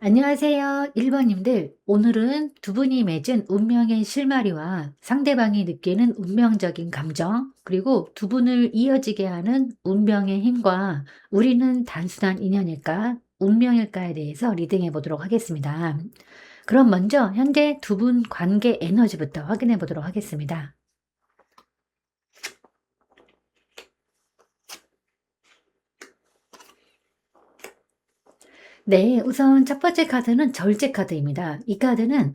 안녕하세요. 1번님들. 오늘은 두 분이 맺은 운명의 실마리와 상대방이 느끼는 운명적인 감정, 그리고 두 분을 이어지게 하는 운명의 힘과 우리는 단순한 인연일까, 운명일까에 대해서 리딩해 보도록 하겠습니다. 그럼 먼저 현재 두 분 관계 에너지부터 확인해 보도록 하겠습니다. 네, 우선 첫 번째 카드는 절제 카드입니다. 이 카드는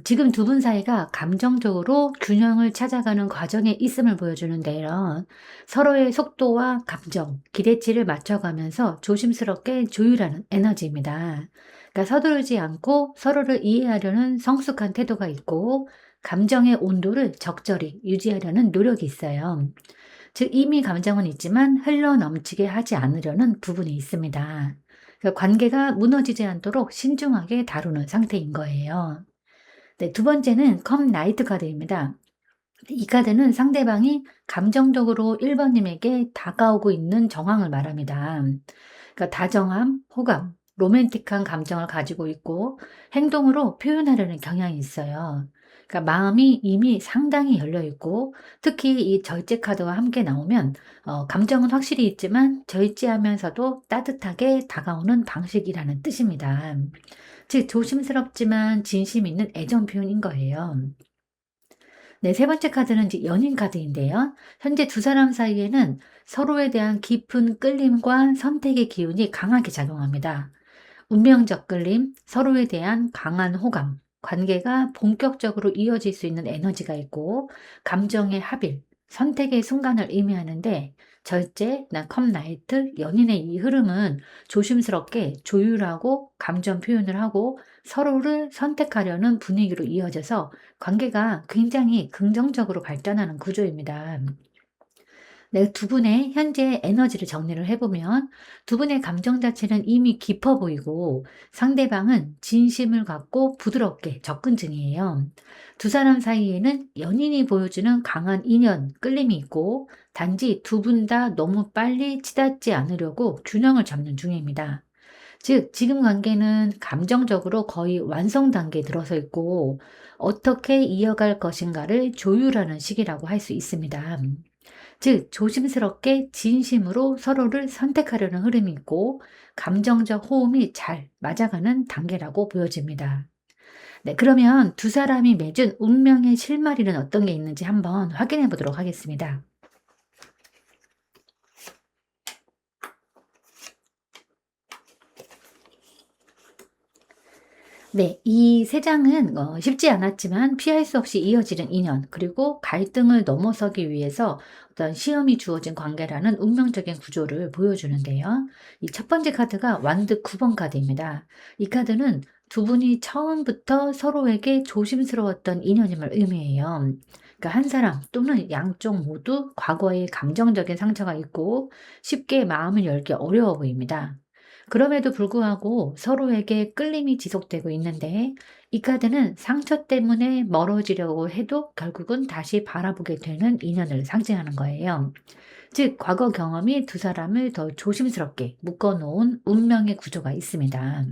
지금 두 분 사이가 감정적으로 균형을 찾아가는 과정에 있음을 보여주는데요. 서로의 속도와 감정, 기대치를 맞춰가면서 조심스럽게 조율하는 에너지입니다. 그러니까 서두르지 않고 서로를 이해하려는 성숙한 태도가 있고, 감정의 온도를 적절히 유지하려는 노력이 있어요. 즉, 이미 감정은 있지만 흘러 넘치게 하지 않으려는 부분이 있습니다. 관계가 무너지지 않도록 신중하게 다루는 상태인 거예요. 네, 두 번째는 컵 나이트 카드입니다. 이 카드는 상대방이 감정적으로 1번님에게 다가오고 있는 정황을 말합니다. 그러니까 다정함, 호감, 로맨틱한 감정을 가지고 있고 행동으로 표현하려는 경향이 있어요. 그러니까 마음이 이미 상당히 열려 있고, 특히 이 절제 카드와 함께 나오면 감정은 확실히 있지만 절제하면서도 따뜻하게 다가오는 방식이라는 뜻입니다. 즉 조심스럽지만 진심 있는 애정 표현인 거예요. 네, 세 번째 카드는 이제 연인 카드인데요. 현재 두 사람 사이에는 서로에 대한 깊은 끌림과 선택의 기운이 강하게 작용합니다. 운명적 끌림, 서로에 대한 강한 호감, 관계가 본격적으로 이어질 수 있는 에너지가 있고, 감정의 합일, 선택의 순간을 의미하는데, 절제, 컵나이트, 연인의 이 흐름은 조심스럽게 조율하고 감정 표현을 하고 서로를 선택하려는 분위기로 이어져서 관계가 굉장히 긍정적으로 발전하는 구조입니다. 네, 두 분의 현재 에너지를 정리를 해보면 두 분의 감정 자체는 이미 깊어 보이고 상대방은 진심을 갖고 부드럽게 접근 중이에요. 두 사람 사이에는 연인이 보여주는 강한 인연, 끌림이 있고 단지 두 분 다 너무 빨리 치닫지 않으려고 균형을 잡는 중입니다. 즉, 지금 관계는 감정적으로 거의 완성 단계에 들어서 있고 어떻게 이어갈 것인가를 조율하는 시기라고 할 수 있습니다. 즉 조심스럽게 진심으로 서로를 선택하려는 흐름이 있고 감정적 호흡이 잘 맞아가는 단계라고 보여집니다. 네, 그러면 두 사람이 맺은 운명의 실마리는 어떤 게 있는지 한번 확인해 보도록 하겠습니다. 네, 이 세 장은 쉽지 않았지만 피할 수 없이 이어지는 인연, 그리고 갈등을 넘어서기 위해서 어떤 시험이 주어진 관계라는 운명적인 구조를 보여주는데요. 이 첫 번째 카드가 완드 9번 카드입니다. 이 카드는 두 분이 처음부터 서로에게 조심스러웠던 인연임을 의미해요. 그러니까 한 사람 또는 양쪽 모두 과거에 감정적인 상처가 있고 쉽게 마음을 열기 어려워 보입니다. 그럼에도 불구하고 서로에게 끌림이 지속되고 있는데, 이 카드는 상처 때문에 멀어지려고 해도 결국은 다시 바라보게 되는 인연을 상징하는 거예요. 즉, 과거 경험이 두 사람을 더 조심스럽게 묶어놓은 운명의 구조가 있습니다.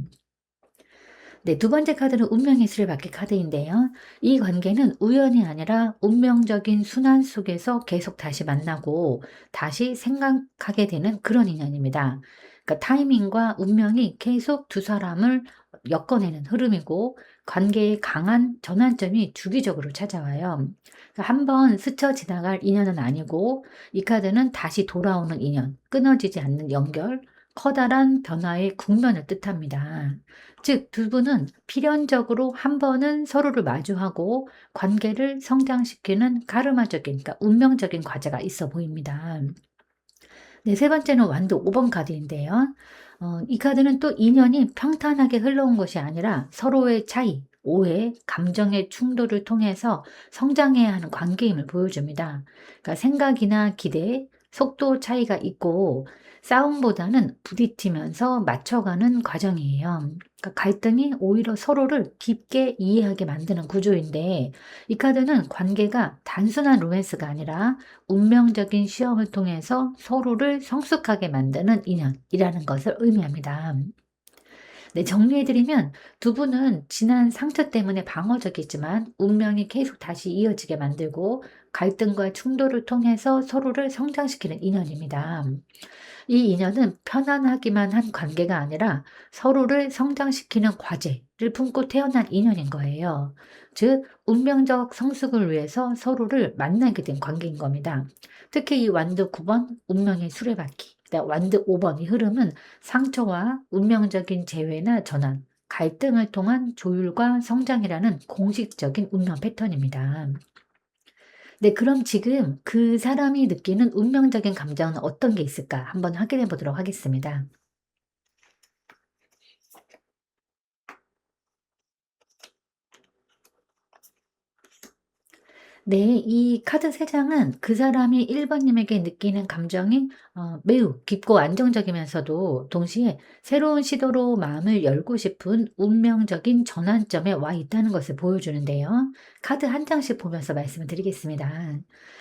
네, 두 번째 카드는 운명의 수레바퀴 카드인데요. 이 관계는 우연이 아니라 운명적인 순환 속에서 계속 다시 만나고 다시 생각하게 되는 그런 인연입니다. 그러니까 타이밍과 운명이 계속 두 사람을 엮어내는 흐름이고 관계의 강한 전환점이 주기적으로 찾아와요. 그러니까 한번 스쳐 지나갈 인연은 아니고 이 카드는 다시 돌아오는 인연, 끊어지지 않는 연결, 커다란 변화의 국면을 뜻합니다. 즉, 두 분은 필연적으로 한 번은 서로를 마주하고 관계를 성장시키는 가르마적인, 그러니까 운명적인 과제가 있어 보입니다. 네, 세 번째는 완도 5번 카드인데요. 이 카드는 또 인연이 평탄하게 흘러온 것이 아니라 서로의 차이, 오해, 감정의 충돌을 통해서 성장해야 하는 관계임을 보여줍니다. 그러니까 생각이나 기대, 속도 차이가 있고 싸움보다는 부딪히면서 맞춰가는 과정이에요. 그러니까 갈등이 오히려 서로를 깊게 이해하게 만드는 구조인데, 이 카드는 관계가 단순한 로맨스가 아니라 운명적인 시험을 통해서 서로를 성숙하게 만드는 인연이라는 것을 의미합니다. 네, 정리해드리면 두 분은 지난 상처 때문에 방어적이지만 운명이 계속 다시 이어지게 만들고 갈등과 충돌을 통해서 서로를 성장시키는 인연입니다. 이 인연은 편안하기만 한 관계가 아니라 서로를 성장시키는 과제를 품고 태어난 인연인 거예요. 즉, 운명적 성숙을 위해서 서로를 만나게 된 관계인 겁니다. 특히 이 완드 9번, 운명의 수레바퀴, 그다음 완드 5번, 이 흐름은 상처와 운명적인 재회나 전환, 갈등을 통한 조율과 성장이라는 공식적인 운명 패턴입니다. 네, 그럼 지금 그 사람이 느끼는 운명적인 감정은 어떤 게 있을까? 한번 확인해 보도록 하겠습니다. 네. 이 카드 3 장은 그 사람이 1 번님에게 느끼는 감정이 매우 깊고 안정적이면서도 동시에 새로운 시도로 마음을 열고 싶은 운명적인 전환점에 와 있다는 것을 보여주는데요. 카드 한 장씩 보면서 말씀을 드리겠습니다.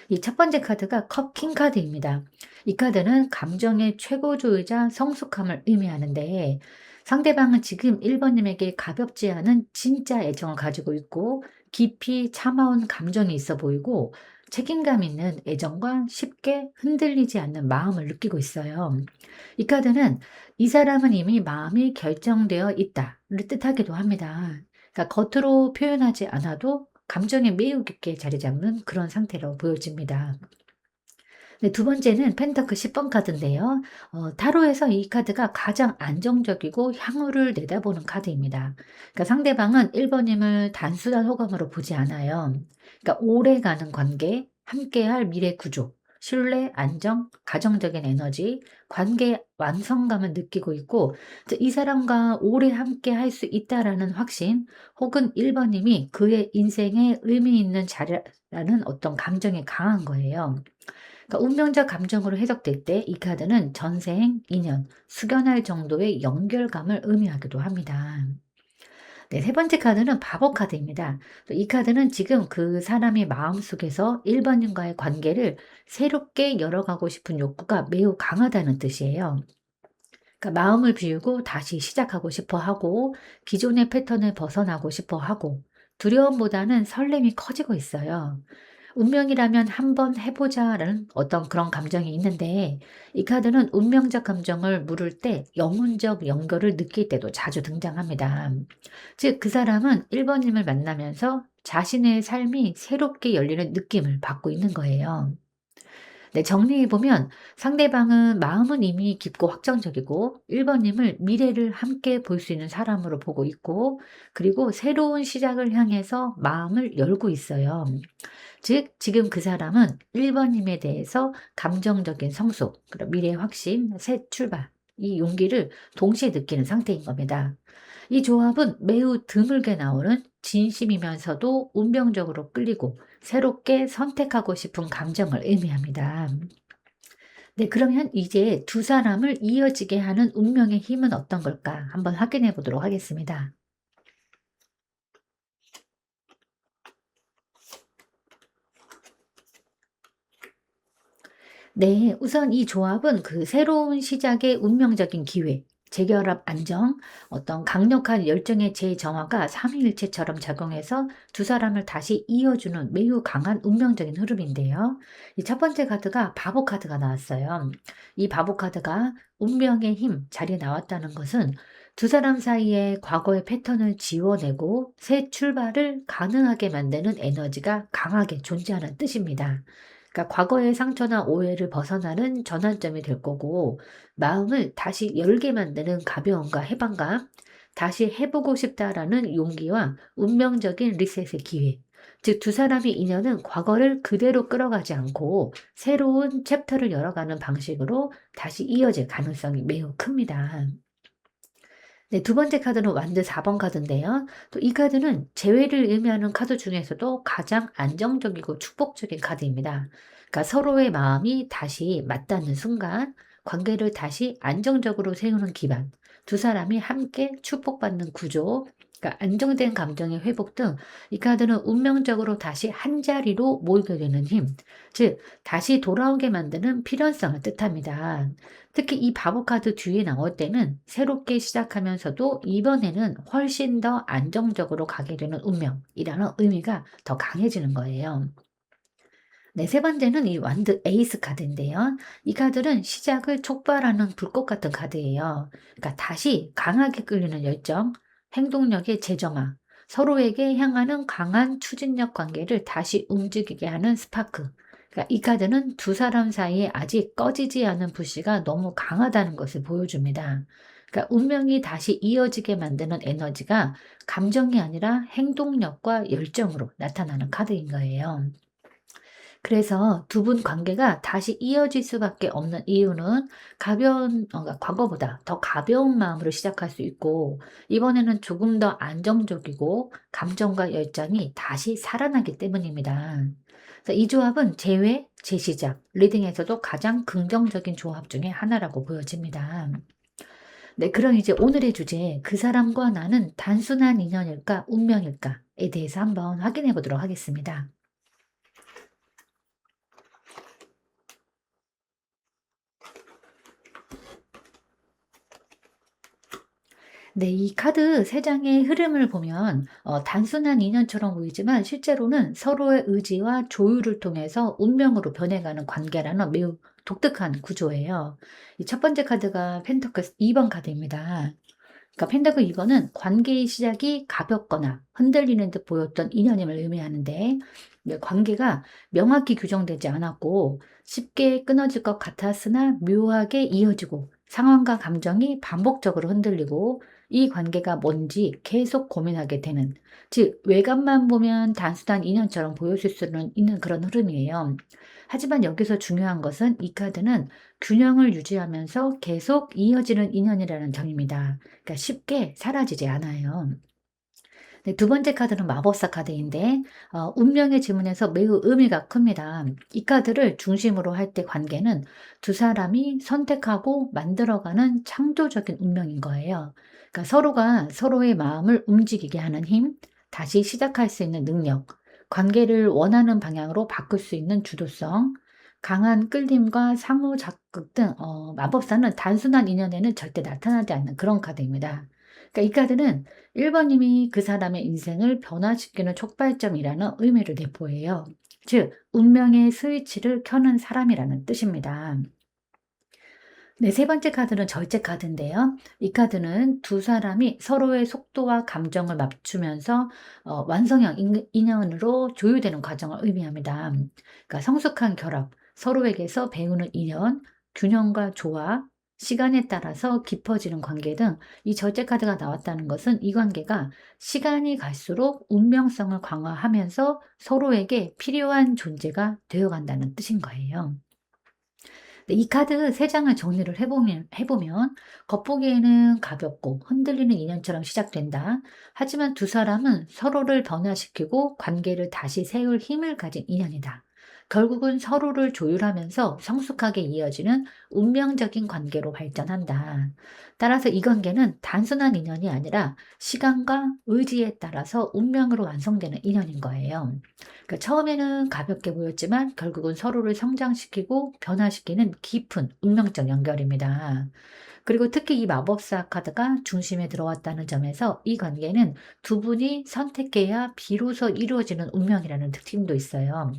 이 첫 번째 카드가 컵 킹 카드입니다. 이 카드는 감정의 최고조이자 성숙함을 의미하는데 상대방은 지금 1 번님에게 가볍지 않은 진짜 애정을 가지고 있고 깊이 참아온 감정이 있어 보이고 책임감 있는 애정과 쉽게 흔들리지 않는 마음을 느끼고 있어요. 이 카드는 이 사람은 이미 마음이 결정되어 있다를 뜻하기도 합니다. 그러니까 겉으로 표현하지 않아도 감정에 매우 깊게 자리 잡는 그런 상태로 보여집니다. 네, 두 번째는 펜타클 10번 카드인데요. 타로에서 이 카드가 가장 안정적이고 향후를 내다보는 카드입니다. 그러니까 상대방은 1 번님을 단순한 호감으로 보지 않아요. 그러니까 오래가는 관계, 함께할 미래 구조, 신뢰, 안정, 가정적인 에너지, 관계 완성감을 느끼고 있고 이 사람과 오래 함께할 수 있다라는 확신 혹은 1 번님이 그의 인생에 의미 있는 자리라는 어떤 감정이 강한 거예요. 그러니까 운명적 감정으로 해석될 때 이 카드는 전생, 인연, 숙연할 정도의 연결감을 의미하기도 합니다. 네, 세 번째 카드는 바보 카드입니다. 또 이 카드는 지금 그 사람의 마음속에서 1 번님과의 관계를 새롭게 열어가고 싶은 욕구가 매우 강하다는 뜻이에요. 그러니까 마음을 비우고 다시 시작하고 싶어 하고 기존의 패턴을 벗어나고 싶어 하고 두려움보다는 설렘이 커지고 있어요. 운명이라면 한번 해보자라는 어떤 그런 감정이 있는데 이 카드는 운명적 감정을 물을 때 영혼적 연결을 느낄 때도 자주 등장합니다. 즉, 그 사람은 1번님을 만나면서 자신의 삶이 새롭게 열리는 느낌을 받고 있는 거예요. 네, 정리해보면 상대방은 마음은 이미 깊고 확정적이고 1 번님을 미래를 함께 볼 수 있는 사람으로 보고 있고 그리고 새로운 시작을 향해서 마음을 열고 있어요. 즉 지금 그 사람은 1 번님에 대해서 감정적인 성숙, 그리고 미래의 확신, 새 출발, 이 용기를 동시에 느끼는 상태인 겁니다. 이 조합은 매우 드물게 나오는 진심이면서도 운명적으로 끌리고 새롭게 선택하고 싶은 감정을 의미합니다. 네, 그러면 이제 두 사람을 이어지게 하는 운명의 힘은 어떤 걸까? 한번 확인해 보도록 하겠습니다. 네, 우선 이 조합은 그 새로운 시작의 운명적인 기회, 재결합 안정, 어떤 강력한 열정의 재정화가 삼위일체처럼 작용해서 두 사람을 다시 이어주는 매우 강한 운명적인 흐름인데요. 이 첫 번째 카드가 바보 카드가 나왔어요. 이 바보 카드가 운명의 힘 자리에 나왔다는 것은 두 사람 사이의 과거의 패턴을 지워내고 새 출발을 가능하게 만드는 에너지가 강하게 존재하는 뜻입니다. 그러니까 과거의 상처나 오해를 벗어나는 전환점이 될 거고 마음을 다시 열게 만드는 가벼움과 해방감, 다시 해보고 싶다라는 용기와 운명적인 리셋의 기회. 즉, 두 사람의 인연은 과거를 그대로 끌어가지 않고 새로운 챕터를 열어가는 방식으로 다시 이어질 가능성이 매우 큽니다. 네, 두 번째 카드는 완드 4번 카드인데요. 또 이 카드는 재회를 의미하는 카드 중에서도 가장 안정적이고 축복적인 카드입니다. 그러니까 서로의 마음이 다시 맞닿는 순간, 관계를 다시 안정적으로 세우는 기반, 두 사람이 함께 축복받는 구조, 그러니까 안정된 감정의 회복 등 이 카드는 운명적으로 다시 한자리로 모이게 되는 힘, 즉 다시 돌아오게 만드는 필연성을 뜻합니다. 특히 이 바보 카드 뒤에 나올 때는 새롭게 시작하면서도 이번에는 훨씬 더 안정적으로 가게 되는 운명이라는 의미가 더 강해지는 거예요. 네, 세 번째는 이 완드 에이스 카드인데요. 이 카드는 시작을 촉발하는 불꽃 같은 카드예요. 그러니까 다시 강하게 끌리는 열정, 행동력의 재점화, 서로에게 향하는 강한 추진력 관계를 다시 움직이게 하는 스파크. 그러니까 이 카드는 두 사람 사이에 아직 꺼지지 않은 불씨가 너무 강하다는 것을 보여줍니다. 그러니까 운명이 다시 이어지게 만드는 에너지가 감정이 아니라 행동력과 열정으로 나타나는 카드인 거예요. 그래서 두 분 관계가 다시 이어질 수밖에 없는 이유는 그러니까 과거보다 더 가벼운 마음으로 시작할 수 있고, 이번에는 조금 더 안정적이고 감정과 열정이 다시 살아나기 때문입니다. 그래서 이 조합은 재회, 재시작, 리딩에서도 가장 긍정적인 조합 중에 하나라고 보여집니다. 네, 그럼 이제 오늘의 주제, 그 사람과 나는 단순한 인연일까, 운명일까에 대해서 한번 확인해 보도록 하겠습니다. 네. 이 카드 세 장의 흐름을 보면 단순한 인연처럼 보이지만 실제로는 서로의 의지와 조율을 통해서 운명으로 변해가는 관계라는 매우 독특한 구조예요. 이 첫 번째 카드가 펜터클스 2번 카드입니다. 그러니까 펜타클 2 번은 관계의 시작이 가볍거나 흔들리는 듯 보였던 인연임을 의미하는데, 네, 관계가 명확히 규정되지 않았고 쉽게 끊어질 것 같았으나 묘하게 이어지고 상황과 감정이 반복적으로 흔들리고 이 관계가 뭔지 계속 고민하게 되는, 즉 외관만 보면 단순한 인연처럼 보여질 수는 있는 그런 흐름이에요. 하지만 여기서 중요한 것은 이 카드는 균형을 유지하면서 계속 이어지는 인연이라는 점입니다. 그러니까 쉽게 사라지지 않아요. 네, 두 번째 카드는 마법사 카드인데 운명의 지문에서 매우 의미가 큽니다. 이 카드를 중심으로 할 때 관계는 두 사람이 선택하고 만들어가는 창조적인 운명인 거예요. 그러니까 서로가 서로의 마음을 움직이게 하는 힘, 다시 시작할 수 있는 능력, 관계를 원하는 방향으로 바꿀 수 있는 주도성, 강한 끌림과 상호 자극 등 마법사는 단순한 인연에는 절대 나타나지 않는 그런 카드입니다. 그러니까 이 카드는 1 번님이 그 사람의 인생을 변화시키는 촉발점이라는 의미를 내포해요. 즉 운명의 스위치를 켜는 사람이라는 뜻입니다. 네, 세 번째 카드는 절제 카드인데요. 이 카드는 두 사람이 서로의 속도와 감정을 맞추면서 완성형 인연으로 조율되는 과정을 의미합니다. 그러니까 성숙한 결합, 서로에게서 배우는 인연, 균형과 조화, 시간에 따라서 깊어지는 관계 등 이 절제 카드가 나왔다는 것은 이 관계가 시간이 갈수록 운명성을 강화하면서 서로에게 필요한 존재가 되어간다는 뜻인 거예요. 네, 이 카드 세 장을 정리를 해보면 겉보기에는 가볍고 흔들리는 인연처럼 시작된다. 하지만 두 사람은 서로를 변화시키고 관계를 다시 세울 힘을 가진 인연이다. 결국은 서로를 조율하면서 성숙하게 이어지는 운명적인 관계로 발전한다. 따라서 이 관계는 단순한 인연이 아니라 시간과 의지에 따라서 운명으로 완성되는 인연인 거예요. 그러니까 처음에는 가볍게 보였지만 결국은 서로를 성장시키고 변화시키는 깊은 운명적 연결입니다. 그리고 특히 이 마법사 카드가 중심에 들어왔다는 점에서 이 관계는 두 분이 선택해야 비로소 이루어지는 운명이라는 특징도 있어요.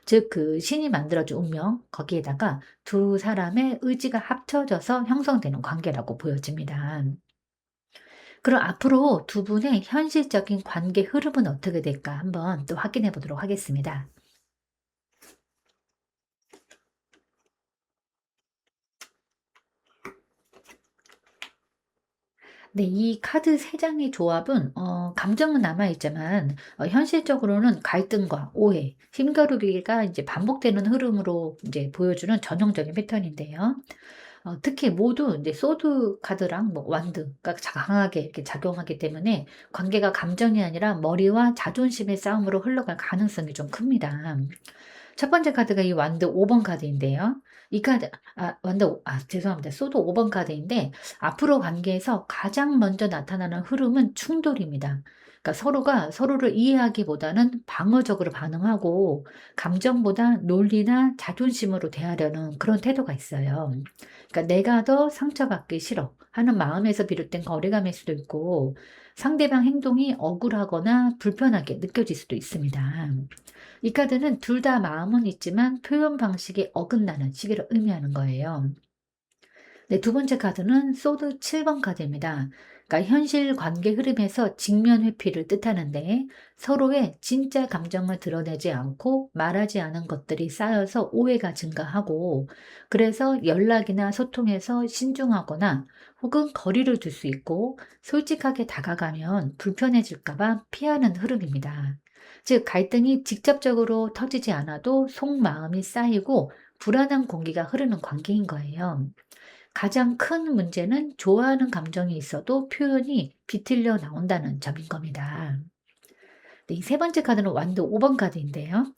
즉, 그 신이 만들어준 운명, 거기에다가 두 사람의 의지가 합쳐져서 형성되는 관계라고 보여집니다. 그럼 앞으로 두 분의 현실적인 관계 흐름은 어떻게 될까 한번 또 확인해 보도록 하겠습니다. 네. 이 카드 세 장의 조합은 감정은 남아 있지만 현실적으로는 갈등과 오해, 힘겨루기가 이제 반복되는 흐름으로 이제 보여주는 전형적인 패턴인데요. 특히 모두 이제 소드 카드랑 뭐 완드가 강하게 이렇게 작용하기 때문에 관계가 감정이 아니라 머리와 자존심의 싸움으로 흘러갈 가능성이 좀 큽니다. 첫 번째 카드가 이 완드 5번 카드인데요. 이 카드 완드 죄송합니다. 소드 5번 카드인데 앞으로 관계에서 가장 먼저 나타나는 흐름은 충돌입니다. 그러니까 서로가 서로를 이해하기보다는 방어적으로 반응하고 감정보다 논리나 자존심으로 대하려는 그런 태도가 있어요. 그러니까 '내가 더 상처받기 싫어.' 하는 마음에서 비롯된 거리감일 수도 있고 상대방 행동이 억울하거나 불편하게 느껴질 수도 있습니다. 이 카드는 둘 다 마음은 있지만 표현 방식이 어긋나는 시기를 의미하는 거예요. 네, 두 번째 카드는 소드 7번 카드입니다. 그러니까 현실 관계 흐름에서 직면 회피를 뜻하는데 서로의 진짜 감정을 드러내지 않고 말하지 않은 것들이 쌓여서 오해가 증가하고 그래서 연락이나 소통에서 신중하거나 혹은 거리를 둘 수 있고 솔직하게 다가가면 불편해질까 봐 피하는 흐름입니다. 즉 갈등이 직접적으로 터지지 않아도 속마음이 쌓이고 불안한 공기가 흐르는 관계인 거예요. 가장 큰 문제는 좋아하는 감정이 있어도 표현이 비틀려 나온다는 점인 겁니다. 네, 이 세 번째 카드는 완드 5번 카드인데요.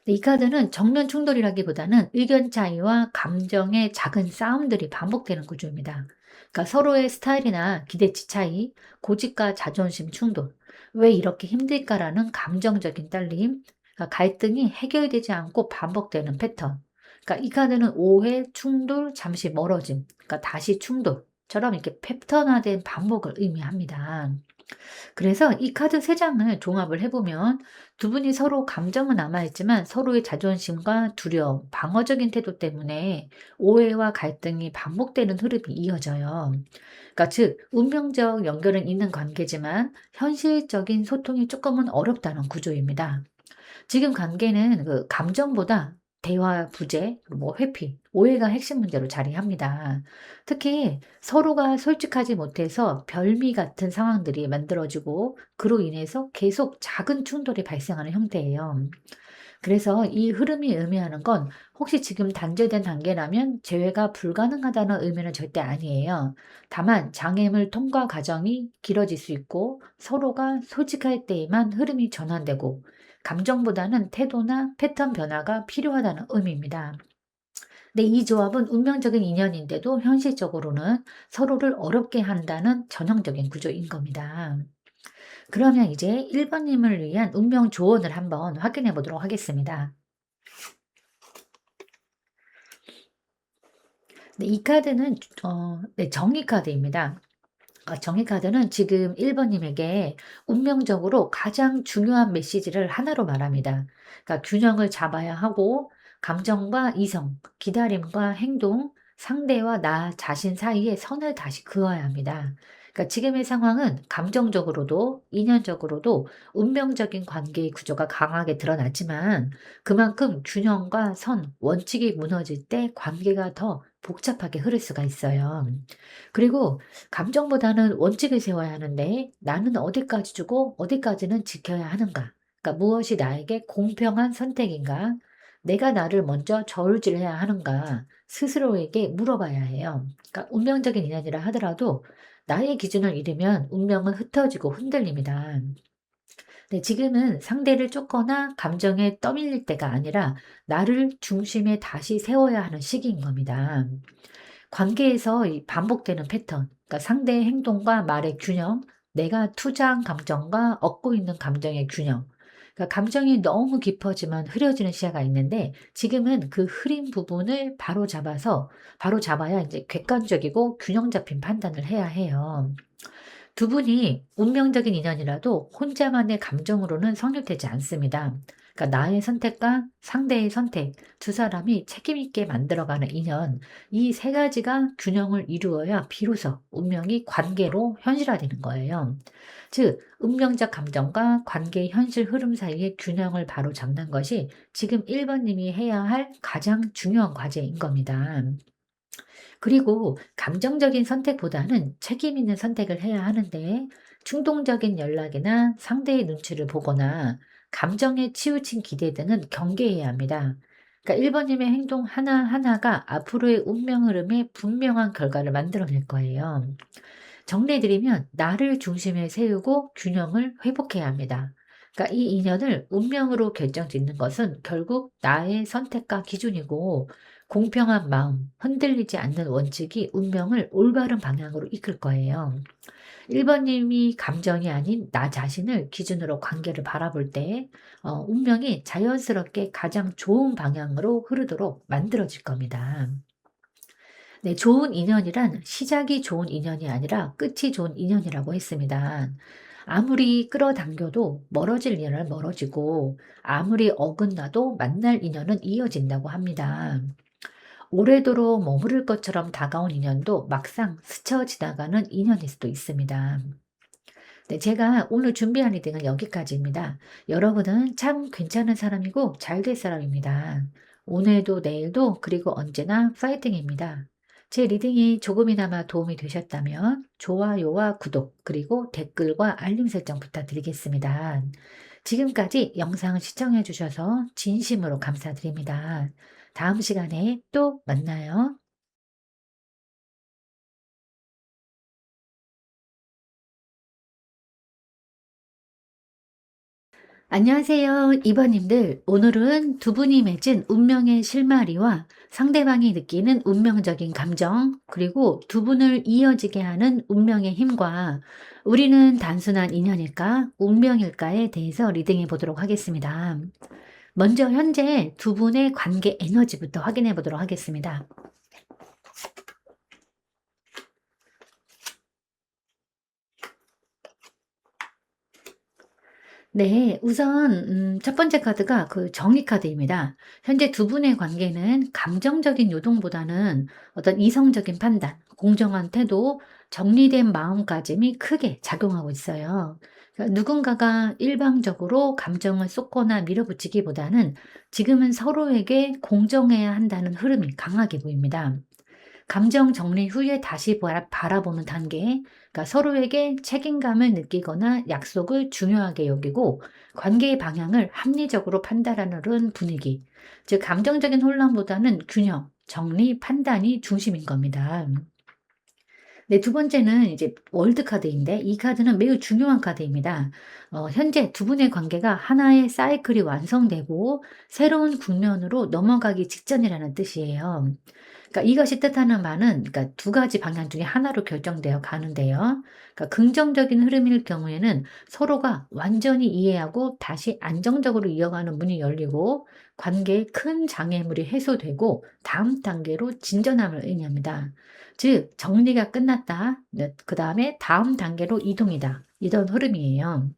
네, 이 카드는 정면 충돌이라기보다는 의견 차이와 감정의 작은 싸움들이 반복되는 구조입니다. 그러니까 서로의 스타일이나 기대치 차이, 고집과 자존심 충돌, 왜 이렇게 힘들까라는 감정적인 딸림, 그러니까 갈등이 해결되지 않고 반복되는 패턴. 그러니까 이 카드는 오해, 충돌, 잠시 멀어짐, 그러니까 다시 충돌처럼 이렇게 패턴화된 반복을 의미합니다. 그래서 이 카드 세 장을 종합을 해 보면 두 분이 서로 감정은 남아 있지만 서로의 자존심과 두려움, 방어적인 태도 때문에 오해와 갈등이 반복되는 흐름이 이어져요. 그러니까 즉 운명적 연결은 있는 관계지만 현실적인 소통이 조금은 어렵다는 구조입니다. 지금 관계는 그 감정보다 대화 부재, 뭐 회피, 오해가 핵심 문제로 자리합니다. 특히 서로가 솔직하지 못해서 별미 같은 상황들이 만들어지고 그로 인해서 계속 작은 충돌이 발생하는 형태예요. 그래서 이 흐름이 의미하는 건 혹시 지금 단절된 단계라면 재회가 불가능하다는 의미는 절대 아니에요. 다만 장애물 통과 과정이 길어질 수 있고 서로가 솔직할 때에만 흐름이 전환되고 감정보다는 태도나 패턴 변화가 필요하다는 의미입니다. 근데 이 조합은 운명적인 인연인데도 현실적으로는 서로를 어렵게 한다는 전형적인 구조인 겁니다. 그러면 이제 1 번님을 위한 운명 조언을 한번 확인해 보도록 하겠습니다. 네, 이 카드는 네, 정의 카드입니다. 정의 카드는 지금 1 번님에게 운명적으로 가장 중요한 메시지를 하나로 말합니다. 그러니까 균형을 잡아야 하고 감정과 이성, 기다림과 행동, 상대와 나 자신 사이에 선을 다시 그어야 합니다. 그러니까 지금의 상황은 감정적으로도 인연적으로도 운명적인 관계의 구조가 강하게 드러났지만 그만큼 균형과 선, 원칙이 무너질 때 관계가 더 복잡하게 흐를 수가 있어요. 그리고 감정보다는 원칙을 세워야 하는데 나는 어디까지 주고 어디까지는 지켜야 하는가? 그러니까 무엇이 나에게 공평한 선택인가? 내가 나를 먼저 저울질해야 하는가? 스스로에게 물어봐야 해요. 그러니까 운명적인 인연이라 하더라도 나의 기준을 잃으면 운명은 흩어지고 흔들립니다. 네, 지금은 상대를 쫓거나 감정에 떠밀릴 때가 아니라 나를 중심에 다시 세워야 하는 시기인 겁니다. 관계에서 이 반복되는 패턴, 그러니까 상대의 행동과 말의 균형, 내가 투자한 감정과 얻고 있는 감정의 균형. 그러니까 감정이 너무 깊어지면 흐려지는 시야가 있는데 지금은 그 흐린 부분을 바로 잡아야 이제 객관적이고 균형 잡힌 판단을 해야 해요. 두 분이 운명적인 인연이라도 혼자만의 감정으로는 성립되지 않습니다. 그러니까 나의 선택과 상대의 선택, 두 사람이 책임 있게 만들어가는 인연, 이 세 가지가 균형을 이루어야 비로소 운명이 관계로 현실화되는 거예요. 즉, 운명적 감정과 관계의 현실 흐름 사이의 균형을 바로 잡는 것이 지금 1번님이 해야 할 가장 중요한 과제인 겁니다. 그리고 감정적인 선택보다는 책임 있는 선택을 해야 하는데 충동적인 연락이나 상대의 눈치를 보거나 감정에 치우친 기대 등은 경계해야 합니다. 그러니까 1번님의 행동 하나하나가 앞으로의 운명 흐름에 분명한 결과를 만들어낼 거예요. 정리해드리면 나를 중심에 세우고 균형을 회복해야 합니다. 그러니까 이 인연을 운명으로 결정짓는 것은 결국 나의 선택과 기준이고 공평한 마음, 흔들리지 않는 원칙이 운명을 올바른 방향으로 이끌 거예요. 1번 님이 감정이 아닌 나 자신을 기준으로 관계를 바라볼 때 운명이 자연스럽게 가장 좋은 방향으로 흐르도록 만들어질 겁니다. 네, 좋은 인연이란 시작이 좋은 인연이 아니라 끝이 좋은 인연이라고 했습니다. 아무리 끌어당겨도 멀어질 인연은 멀어지고 아무리 어긋나도 만날 인연은 이어진다고 합니다. 오래도록 머무를 것처럼 다가온 인연도 막상 스쳐 지나가는 인연일 수도 있습니다. 네, 제가 오늘 준비한 리딩은 여기까지입니다. 여러분은 참 괜찮은 사람이고 잘 될 사람입니다. 오늘도 내일도 그리고 언제나 파이팅입니다. 제 리딩이 조금이나마 도움이 되셨다면 좋아요와 구독 그리고 댓글과 알림 설정 부탁드리겠습니다. 지금까지 영상 시청해 주셔서 진심으로 감사드립니다. 다음 시간에 또 만나요. 안녕하세요. 이번님들. 오늘은 두 분이 맺은 운명의 실마리와 상대방이 느끼는 운명적인 감정, 그리고 두 분을 이어지게 하는 운명의 힘과 우리는 단순한 인연일까, 운명일까에 대해서 리딩해 보도록 하겠습니다. 먼저 현재 두 분의 관계 에너지부터 확인해 보도록 하겠습니다. 네. 우선 첫 번째 카드가 그 정의 카드입니다. 현재 두 분의 관계는 감정적인 요동보다는 어떤 이성적인 판단, 공정한 태도, 정리된 마음가짐이 크게 작용하고 있어요. 그러니까 누군가가 일방적으로 감정을 쏟거나 밀어붙이기보다는 지금은 서로에게 공정해야 한다는 흐름이 강하게 보입니다. 감정 정리 후에 다시 바라보는 단계, 그러니까 서로에게 책임감을 느끼거나 약속을 중요하게 여기고 관계의 방향을 합리적으로 판단하는 분위기, 즉 감정적인 혼란보다는 균형, 정리, 판단이 중심인 겁니다. 네, 두 번째는 이제 월드 카드인데 이 카드는 매우 중요한 카드입니다. 현재 두 분의 관계가 하나의 사이클이 완성되고 새로운 국면으로 넘어가기 직전이라는 뜻이에요. 그러니까 이것이 뜻하는 바는 그러니까 두 가지 방향 중에 하나로 결정되어 가는데요. 그러니까 긍정적인 흐름일 경우에는 서로가 완전히 이해하고 다시 안정적으로 이어가는 문이 열리고 관계의 큰 장애물이 해소되고 다음 단계로 진전함을 의미합니다. 즉 정리가 끝났다. 네, 그다음에 다음 단계로 이동이다. 이런 흐름이에요.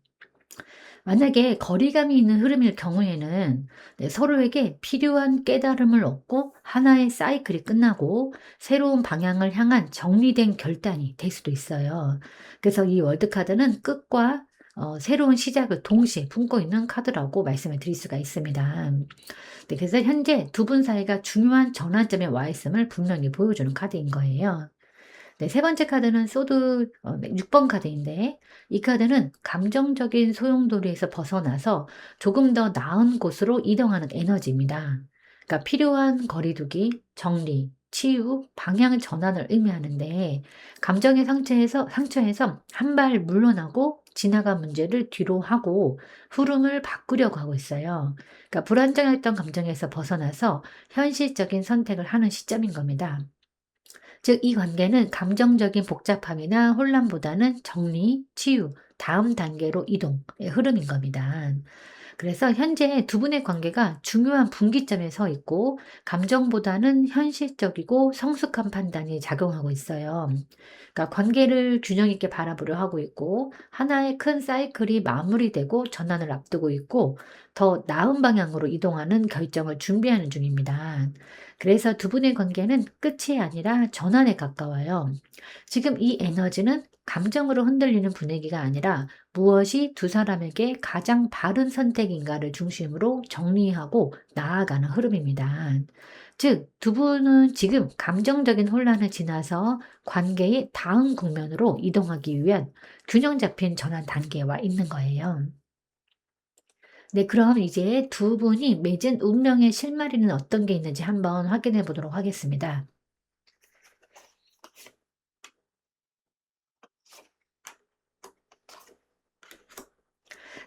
만약에 거리감이 있는 흐름일 경우에는 네, 서로에게 필요한 깨달음을 얻고 하나의 사이클이 끝나고 새로운 방향을 향한 정리된 결단이 될 수도 있어요. 그래서 이 월드카드는 끝과 새로운 시작을 동시에 품고 있는 카드라고 말씀을 드릴 수가 있습니다. 네, 그래서 현재 두 분 사이가 중요한 전환점에 와 있음을 분명히 보여주는 카드인 거예요. 네, 세 번째 카드는 소드 네, 6번 카드인데 이 카드는 감정적인 소용돌이에서 벗어나서 조금 더 나은 곳으로 이동하는 에너지입니다. 그러니까 필요한 거리두기, 정리, 치유, 방향 전환을 의미하는데 감정의 상처에서 한 발 물러나고 지나간 문제를 뒤로 하고 흐름을 바꾸려고 하고 있어요. 그러니까 불안정했던 감정에서 벗어나서 현실적인 선택을 하는 시점인 겁니다. 즉, 이 관계는 감정적인 복잡함이나 혼란보다는 정리, 치유, 다음 단계로 이동의 흐름인 겁니다. 그래서 현재 두 분의 관계가 중요한 분기점에 서 있고, 감정보다는 현실적이고 성숙한 판단이 작용하고 있어요. 그러니까 관계를 균형 있게 바라보려 하고 있고, 하나의 큰 사이클이 마무리되고 전환을 앞두고 있고, 더 나은 방향으로 이동하는 결정을 준비하는 중입니다. 그래서 두 분의 관계는 끝이 아니라 전환에 가까워요. 지금 이 에너지는 감정으로 흔들리는 분위기가 아니라 무엇이 두 사람에게 가장 바른 선택인가를 중심으로 정리하고 나아가는 흐름입니다. 즉, 두 분은 지금 감정적인 혼란을 지나서 관계의 다음 국면으로 이동하기 위한 균형 잡힌 전환 단계에 와 있는 거예요. 네, 그럼 이제 두 분이 맺은 운명의 실마리는 어떤 게 있는지 한번 확인해 보도록 하겠습니다.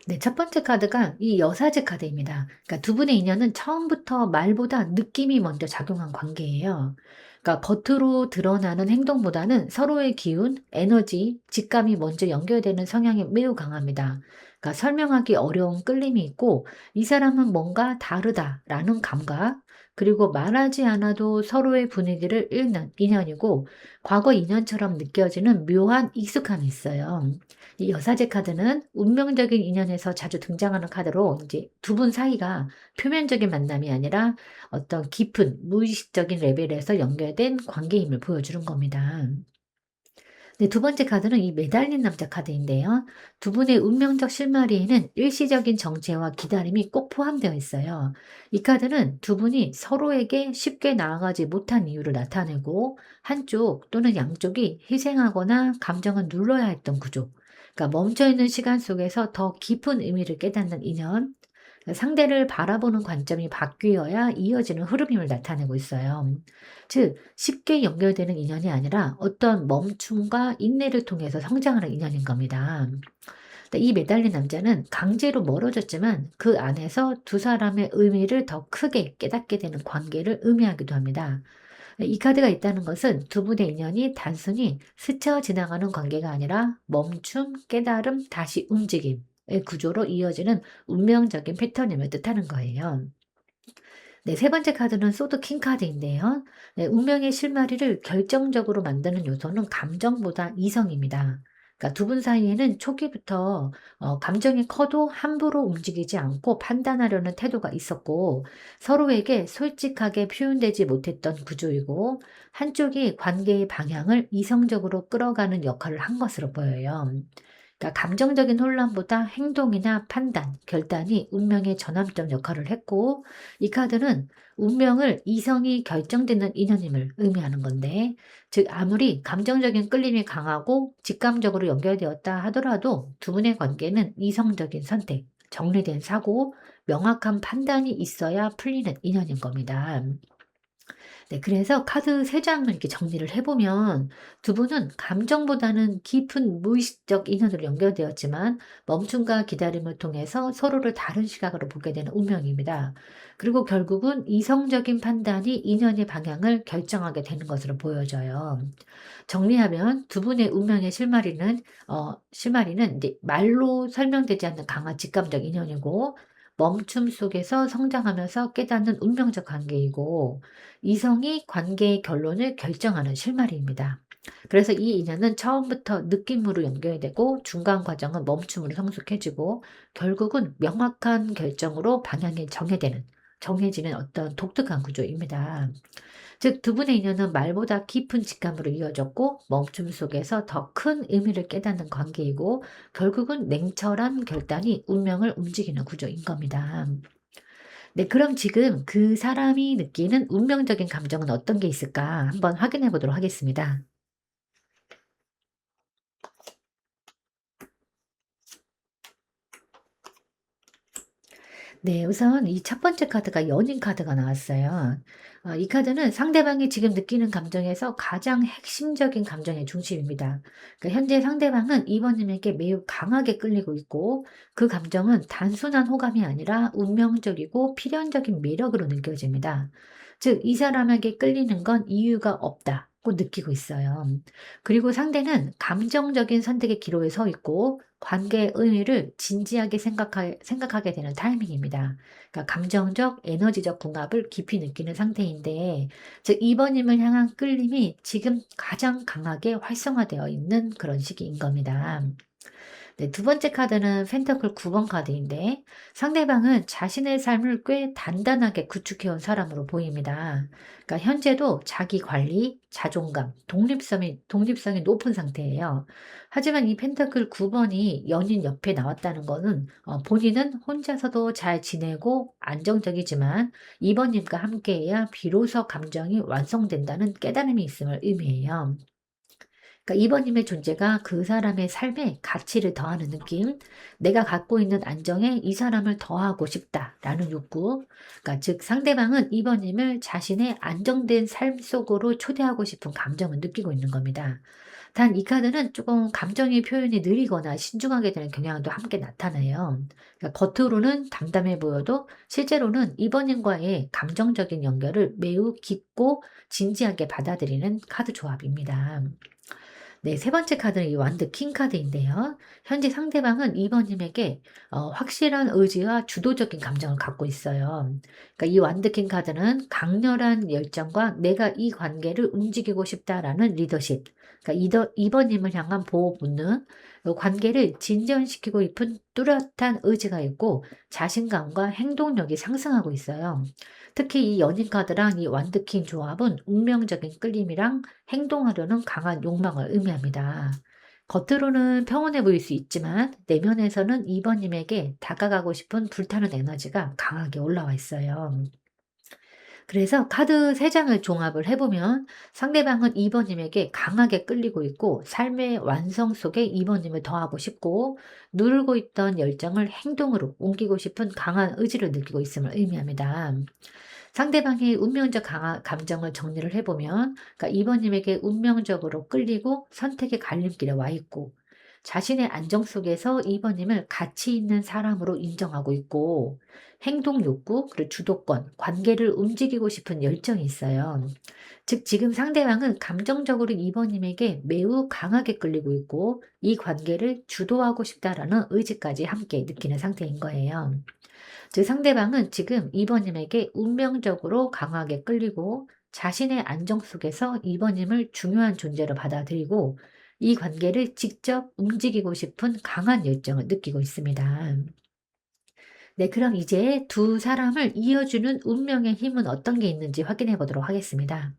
네, 첫 번째 카드가 이 여사제 카드입니다. 그러니까 두 분의 인연은 처음부터 말보다 느낌이 먼저 작용한 관계예요. 그러니까 겉으로 드러나는 행동보다는 서로의 기운, 에너지, 직감이 먼저 연결되는 성향이 매우 강합니다. 그러니까 설명하기 어려운 끌림이 있고 이 사람은 뭔가 다르다라는 감각, 그리고 말하지 않아도 서로의 분위기를 읽는 인연이고 과거 인연처럼 느껴지는 묘한 익숙함이 있어요. 이 여사제 카드는 운명적인 인연에서 자주 등장하는 카드로 이제 두 분 사이가 표면적인 만남이 아니라 어떤 깊은 무의식적인 레벨에서 연결된 관계임을 보여주는 겁니다. 네, 두 번째 카드는 이 매달린 남자 카드인데요. 두 분의 운명적 실마리에는 일시적인 정체와 기다림이 꼭 포함되어 있어요. 이 카드는 두 분이 서로에게 쉽게 나아가지 못한 이유를 나타내고 한쪽 또는 양쪽이 희생하거나 감정을 눌러야 했던 구조. 그러니까 멈춰있는 시간 속에서 더 깊은 의미를 깨닫는 인연, 상대를 바라보는 관점이 바뀌어야 이어지는 흐름임을 나타내고 있어요. 즉, 쉽게 연결되는 인연이 아니라 어떤 멈춤과 인내를 통해서 성장하는 인연인 겁니다. 근데 이 매달린 남자는 강제로 멀어졌지만 그 안에서 두 사람의 의미를 더 크게 깨닫게 되는 관계를 의미하기도 합니다. 이 카드가 있다는 것은 두 분의 인연이 단순히 스쳐 지나가는 관계가 아니라 멈춤, 깨달음, 다시 움직임의 구조로 이어지는 운명적인 패턴임을 뜻하는 거예요. 네, 세 번째 카드는 소드 킹 카드인데요. 네, 운명의 실마리를 결정적으로 만드는 요소는 감정보다 이성입니다. 그러니까 두 분 사이에는 초기부터 감정이 커도 함부로 움직이지 않고 판단하려는 태도가 있었고 서로에게 솔직하게 표현되지 못했던 구조이고 한쪽이 관계의 방향을 이성적으로 끌어가는 역할을 한 것으로 보여요. 그러니까 감정적인 혼란보다 행동이나 판단, 결단이 운명의 전환점 역할을 했고 이 카드는 운명을 이성이 결정짓는 인연임을 의미하는 건데 즉 아무리 감정적인 끌림이 강하고 직감적으로 연결되었다 하더라도 두 분의 관계는 이성적인 선택, 정리된 사고, 명확한 판단이 있어야 풀리는 인연인 겁니다. 네, 그래서 카드 3 장을 이렇게 정리를 해 보면 두 분은 감정보다는 깊은 무의식적 인연으로 연결되었지만 멈춤과 기다림을 통해서 서로를 다른 시각으로 보게 되는 운명입니다. 그리고 결국은 이성적인 판단이 인연의 방향을 결정하게 되는 것으로 보여져요. 정리하면 두 분의 운명의 실마리는 이제 말로 설명되지 않는 강한 직감적 인연이고 멈춤 속에서 성장하면서 깨닫는 운명적 관계이고 이성이 관계의 결론을 결정하는 실마리입니다. 그래서 이 인연은 처음부터 느낌으로 연결되고 중간 과정은 멈춤으로 성숙해지고 결국은 명확한 결정으로 방향이 정해지는 어떤 독특한 구조입니다. 즉, 두 분의 인연은 말보다 깊은 직감으로 이어졌고 멈춤 속에서 더 큰 의미를 깨닫는 관계이고 결국은 냉철한 결단이 운명을 움직이는 구조인 겁니다. 네, 그럼 지금 그 사람이 느끼는 운명적인 감정은 어떤 게 있을까 한번 확인해 보도록 하겠습니다. 네, 우선 이 첫 번째 카드가 연인 카드가 나왔어요. 이 카드는 상대방이 지금 느끼는 감정에서 가장 핵심적인 감정의 중심입니다. 그러니까 현재 상대방은 이번님에게 매우 강하게 끌리고 있고 그 감정은 단순한 호감이 아니라 운명적이고 필연적인 매력으로 느껴집니다. 즉, 이 사람에게 끌리는 건 이유가 없다고 느끼고 있어요. 그리고 상대는 감정적인 선택의 기로에 서 있고 관계의 의미를 진지하게 생각하게 되는 타이밍입니다. 그러니까 감정적, 에너지적 궁합을 깊이 느끼는 상태인데, 즉, 2번님을 향한 끌림이 지금 가장 강하게 활성화되어 있는 그런 시기인 겁니다. 네, 두 번째 카드는 펜터클 9번 카드인데 상대방은 자신의 삶을 꽤 단단하게 구축해온 사람으로 보입니다. 그러니까 현재도 자기 관리, 자존감, 독립성이 높은 상태예요. 하지만 이 펜터클 9번이 연인 옆에 나왔다는 거는 본인은 혼자서도 잘 지내고 안정적이지만 2번님과 함께해야 비로소 감정이 완성된다는 깨달음이 있음을 의미해요. 그러니까 2 번님의 존재가 그 사람의 삶에 가치를 더하는 느낌, '내가 갖고 있는 안정에 이 사람을 더하고 싶다.'라는 욕구, 그러니까 즉 상대방은 2 번님을 자신의 안정된 삶 속으로 초대하고 싶은 감정을 느끼고 있는 겁니다. 단 이 카드는 조금 감정의 표현이 느리거나 신중하게 되는 경향도 함께 나타나요. 그러니까 겉으로는 담담해 보여도 실제로는 이번님과의 감정적인 연결을 매우 깊고 진지하게 받아들이는 카드 조합입니다. 네, 세 번째 카드는 이 완드 킹 카드인데요. 현재 상대방은 2번 님에게 확실한 의지와 주도적인 감정을 갖고 있어요. 그러니까 이 완드 킹 카드는 강렬한 열정과 내가 이 관계를 움직이고 싶다라는 리더십, 그러니까 2번 님을 향한 보호 본능, 이 관계를 진전시키고 싶은 뚜렷한 의지가 있고 자신감과 행동력이 상승하고 있어요. 특히 이 연인 카드랑 이 완드 킹 조합은 운명적인 끌림이랑 행동하려는 강한 욕망을 의미합니다. 겉으로는 평온해 보일 수 있지만 내면에서는 2번 님에게 다가가고 싶은 불타는 에너지가 강하게 올라와 있어요. 그래서 카드 3장을 종합을 해보면 상대방은 2번 님에게 강하게 끌리고 있고 삶의 완성 속에 2번 님을 더하고 싶고 누르고 있던 열정을 행동으로 옮기고 싶은 강한 의지를 느끼고 있음을 의미합니다. 상대방의 운명적 감정을 정리를 해보면, 그러니까 2번 님에게 운명적으로 끌리고 선택의 갈림길에 와 있고, 자신의 안정 속에서 2번 님을 가치 있는 사람으로 인정하고 있고, 행동 욕구, 그리고 주도권, 관계를 움직이고 싶은 열정이 있어요. 즉, 지금 상대방은 감정적으로 2번 님에게 매우 강하게 끌리고 있고, 이 관계를 주도하고 싶다라는 의지까지 함께 느끼는 상태인 거예요. 즉 상대방은 지금 2번 님에게 운명적으로 강하게 끌리고 자신의 안정 속에서 2번 님을 중요한 존재로 받아들이고 이 관계를 직접 움직이고 싶은 강한 열정을 느끼고 있습니다. 네, 그럼 이제 두 사람을 이어주는 운명의 힘은 어떤 게 있는지 확인해 보도록 하겠습니다.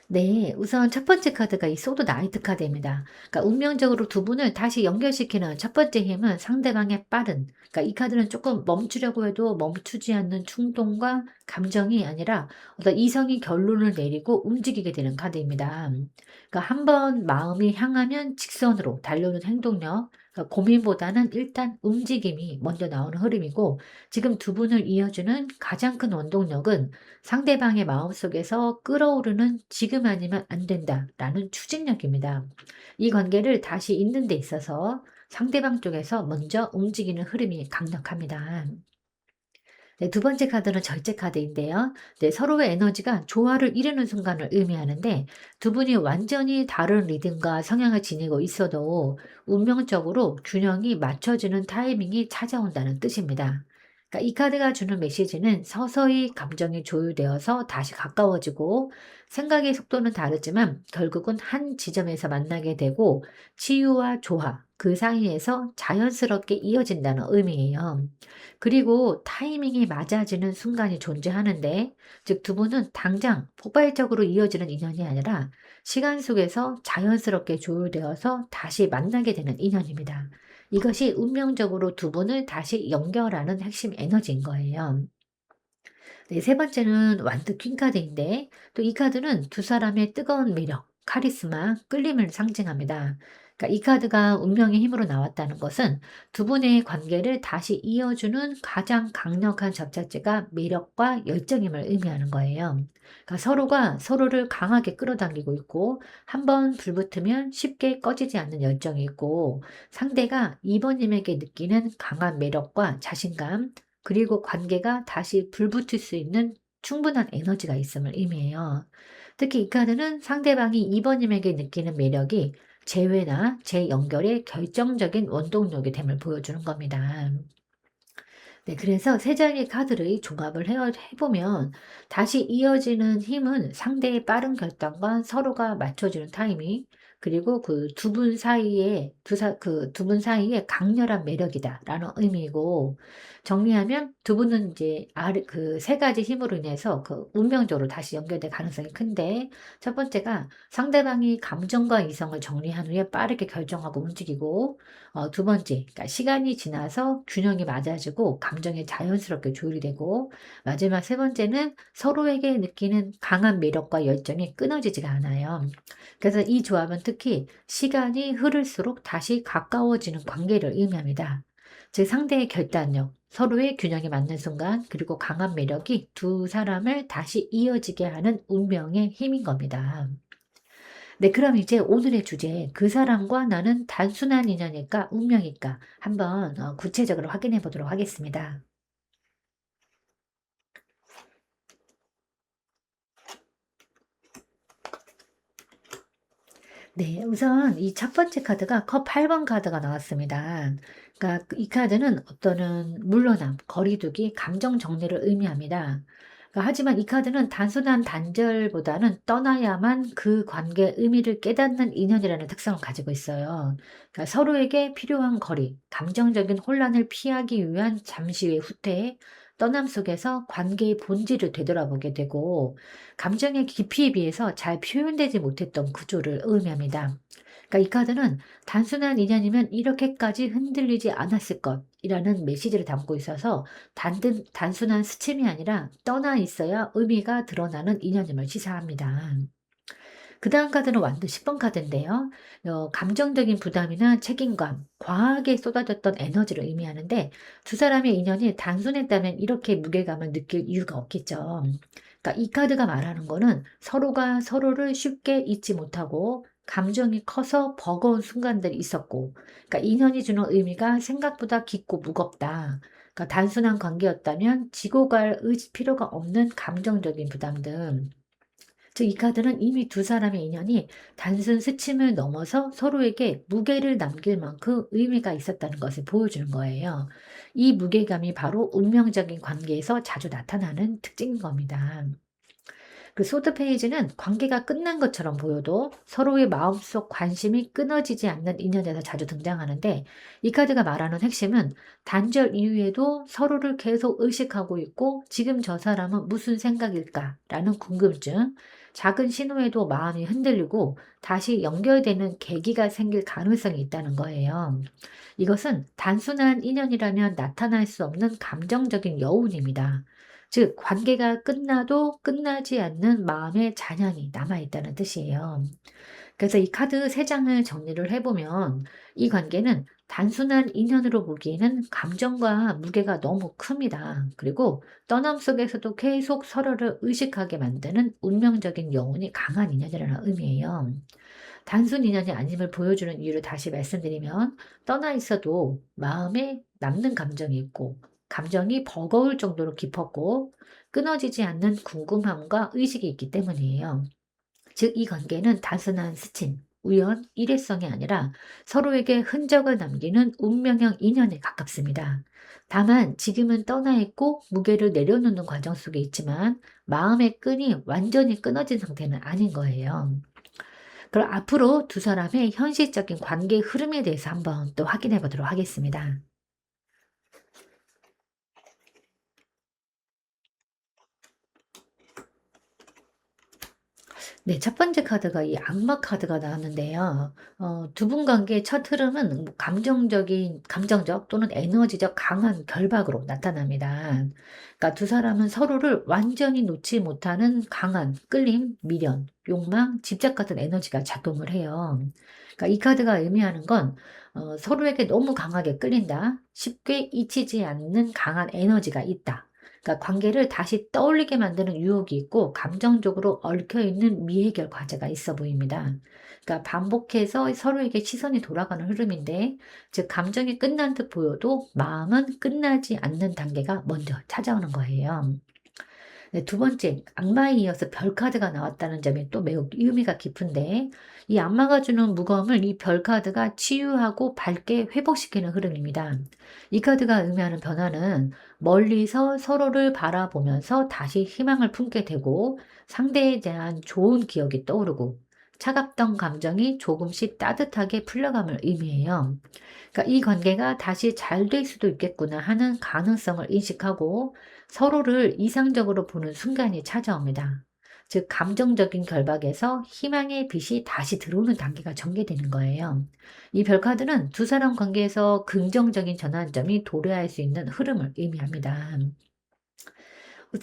네, 우선 첫 번째 카드가 이 소드 나이트 카드입니다. 그러니까 운명적으로 두 분을 다시 연결시키는 첫 번째 힘은 상대방의 빠른, 그러니까 이 카드는 조금 멈추려고 해도 멈추지 않는 충동과 감정이 아니라 어떤 이성이 결론을 내리고 움직이게 되는 카드입니다. 그러니까 한 번 마음이 향하면 직선으로 달려오는 행동력, 그러니까 고민보다는 일단 움직임이 먼저 나오는 흐름이고 지금 두 분을 이어주는 가장 큰 원동력은 상대방의 마음속에서 끓어오르는 지금 아니면 안 된다라는 추진력입니다. 이 관계를 다시 잇는 데 있어서 상대방 쪽에서 먼저 움직이는 흐름이 강력합니다. 네, 두 번째 카드는 절제 카드인데요. 네, 서로의 에너지가 조화를 이루는 순간을 의미하는데 두 분이 완전히 다른 리듬과 성향을 지니고 있어도 운명적으로 균형이 맞춰지는 타이밍이 찾아온다는 뜻입니다. 그러니까 이 카드가 주는 메시지는 서서히 감정이 조율되어서 다시 가까워지고 생각의 속도는 다르지만 결국은 한 지점에서 만나게 되고 치유와 조화, 그 사이에서 자연스럽게 이어진다는 의미예요. 그리고 타이밍이 맞아지는 순간이 존재하는데, 즉 두 분은 당장 폭발적으로 이어지는 인연이 아니라 시간 속에서 자연스럽게 조율되어서 다시 만나게 되는 인연입니다. 이것이 운명적으로 두 분을 다시 연결하는 핵심 에너지인 거예요. 네, 세 번째는 완드 퀸 카드인데 또 이 카드는 두 사람의 뜨거운 매력, 카리스마, 끌림을 상징합니다. 그러니까 이 카드가 운명의 힘으로 나왔다는 것은 두 분의 관계를 다시 이어주는 가장 강력한 접착제가 매력과 열정임을 의미하는 거예요. 그러니까 서로가 서로를 강하게 끌어당기고 있고 한 번 불붙으면 쉽게 꺼지지 않는 열정이 있고 상대가 2번님에게 느끼는 강한 매력과 자신감, 그리고 관계가 다시 불붙을 수 있는 충분한 에너지가 있음을 의미해요. 특히 이 카드는 상대방이 2번 님에게 느끼는 매력이 재회나 재연결의 결정적인 원동력이 됨을 보여주는 겁니다. 네, 그래서 세 장의 카드를 종합을 해보면 다시 이어지는 힘은 상대의 빠른 결단과 서로가 맞춰주는 타이밍, 그리고 그 두 분 사이에 그 두 분 사이에 강렬한 매력이다라는 의미고 정리하면 두 분은 이제 그 세 가지 힘으로 인해서 그 운명적으로 다시 연결될 가능성이 큰데 첫 번째가 상대방이 감정과 이성을 정리한 후에 빠르게 결정하고 움직이고 두 번째, 그러니까 시간이 지나서 균형이 맞아지고 감정이 자연스럽게 조율이 되고 마지막 세 번째는 서로에게 느끼는 강한 매력과 열정이 끊어지지가 않아요. 그래서 이 조합은 특히 시간이 흐를수록 다시 가까워지는 관계를 의미합니다. 즉 상대의 결단력, 서로의 균형이 맞는 순간, 그리고 강한 매력이 두 사람을 다시 이어지게 하는 운명의 힘인 겁니다. 네, 그럼 이제 오늘의 주제, 그 사람과 나는 단순한 인연일까, 운명일까? 한번 구체적으로 확인해 보도록 하겠습니다. 네, 우선 이 첫 번째 카드가 컵 8번 카드가 나왔습니다. 그러니까 이 카드는 어떠는 물러남, 거리두기, 감정 정리를 의미합니다. 그러니까 하지만 이 카드는 단순한 단절보다는 떠나야만 그 관계의 의미를 깨닫는 인연이라는 특성을 가지고 있어요. 그러니까 서로에게 필요한 거리, 감정적인 혼란을 피하기 위한 잠시의 후퇴, 떠남 속에서 관계의 본질을 되돌아보게 되고, 감정의 깊이에 비해서 잘 표현되지 못했던 구조를 의미합니다. 그러니까 이 카드는 단순한 인연이면 이렇게까지 흔들리지 않았을 것이라는 메시지를 담고 있어서 단순한 스침이 아니라 떠나 있어야 의미가 드러나는 인연임을 시사합니다. 그 다음 카드는 완전 10번 카드인데요. 감정적인 부담이나 책임감, 과하게 쏟아졌던 에너지를 의미하는데, 두 사람의 인연이 단순했다면 이렇게 무게감을 느낄 이유가 없겠죠. 그러니까 이 카드가 말하는 거는 서로가 서로를 쉽게 잊지 못하고 감정이 커서 버거운 순간들이 있었고, 그러니까 인연이 주는 의미가 생각보다 깊고 무겁다. 그러니까 단순한 관계였다면 지고 갈 필요가 없는 감정적인 부담 등, 즉 이 카드는 이미 두 사람의 인연이 단순 스침을 넘어서 서로에게 무게를 남길 만큼 의미가 있었다는 것을 보여주는 거예요. 이 무게감이 바로 운명적인 관계에서 자주 나타나는 특징인 겁니다. 그 소드 페이지는 관계가 끝난 것처럼 보여도 서로의 마음속 관심이 끊어지지 않는 인연에서 자주 등장하는데, 이 카드가 말하는 핵심은 단절 이후에도 서로를 계속 의식하고 있고 지금 저 사람은 무슨 생각일까라는 궁금증, 작은 신호에도 마음이 흔들리고 다시 연결되는 계기가 생길 가능성이 있다는 거예요. 이것은 단순한 인연이라면 나타날 수 없는 감정적인 여운입니다. 즉 관계가 끝나도 끝나지 않는 마음의 잔향이 남아 있다는 뜻이에요. 그래서 이 카드 세 장을 정리를 해보면 이 관계는 단순한 인연으로 보기에는 감정과 무게가 너무 큽니다. 그리고 떠남 속에서도 계속 서로를 의식하게 만드는 운명적인 영혼이 강한 인연이라는 의미예요. 단순 인연이 아님을 보여주는 이유를 다시 말씀드리면, 떠나 있어도 마음에 남는 감정이 있고 감정이 버거울 정도로 깊었고 끊어지지 않는 궁금함과 의식이 있기 때문이에요. 즉 이 관계는 단순한 스친, 우연, 일회성이 아니라 서로에게 흔적을 남기는 운명형 인연에 가깝습니다. 다만 지금은 떠나 있고 무게를 내려놓는 과정 속에 있지만 마음의 끈이 완전히 끊어진 상태는 아닌 거예요. 그럼 앞으로 두 사람의 현실적인 관계 흐름에 대해서 한번 또 확인해 보도록 하겠습니다. 네, 첫 번째 카드가 이 악마 카드가 나왔는데요. 두 분 관계의 첫 흐름은 뭐 감정적 또는 에너지적 강한 결박으로 나타납니다. 그러니까 두 사람은 서로를 완전히 놓지 못하는 강한 끌림, 미련, 욕망, 집착 같은 에너지가 작용을 해요. 그러니까 이 카드가 의미하는 건 서로에게 너무 강하게 끌린다, 쉽게 잊히지 않는 강한 에너지가 있다. 그러니까 관계를 다시 떠올리게 만드는 유혹이 있고 감정적으로 얽혀있는 미해결 과제가 있어 보입니다. 그러니까 반복해서 서로에게 시선이 돌아가는 흐름인데, 즉 감정이 끝난 듯 보여도 마음은 끝나지 않는 단계가 먼저 찾아오는 거예요. 네, 두 번째, 악마에 이어서 별 카드가 나왔다는 점이 또 매우 의미가 깊은데, 이 악마가 주는 무거움을 이 별 카드가 치유하고 밝게 회복시키는 흐름입니다. 이 카드가 의미하는 변화는 멀리서 서로를 바라보면서 다시 희망을 품게 되고, 상대에 대한 좋은 기억이 떠오르고, 차갑던 감정이 조금씩 따뜻하게 풀려감을 의미해요. 그러니까 이 관계가 다시 잘 될 수도 있겠구나 하는 가능성을 인식하고 서로를 이상적으로 보는 순간이 찾아옵니다. 즉, 감정적인 결박에서 희망의 빛이 다시 들어오는 단계가 전개되는 거예요. 이 별카드는 두 사람 관계에서 긍정적인 전환점이 도래할 수 있는 흐름을 의미합니다.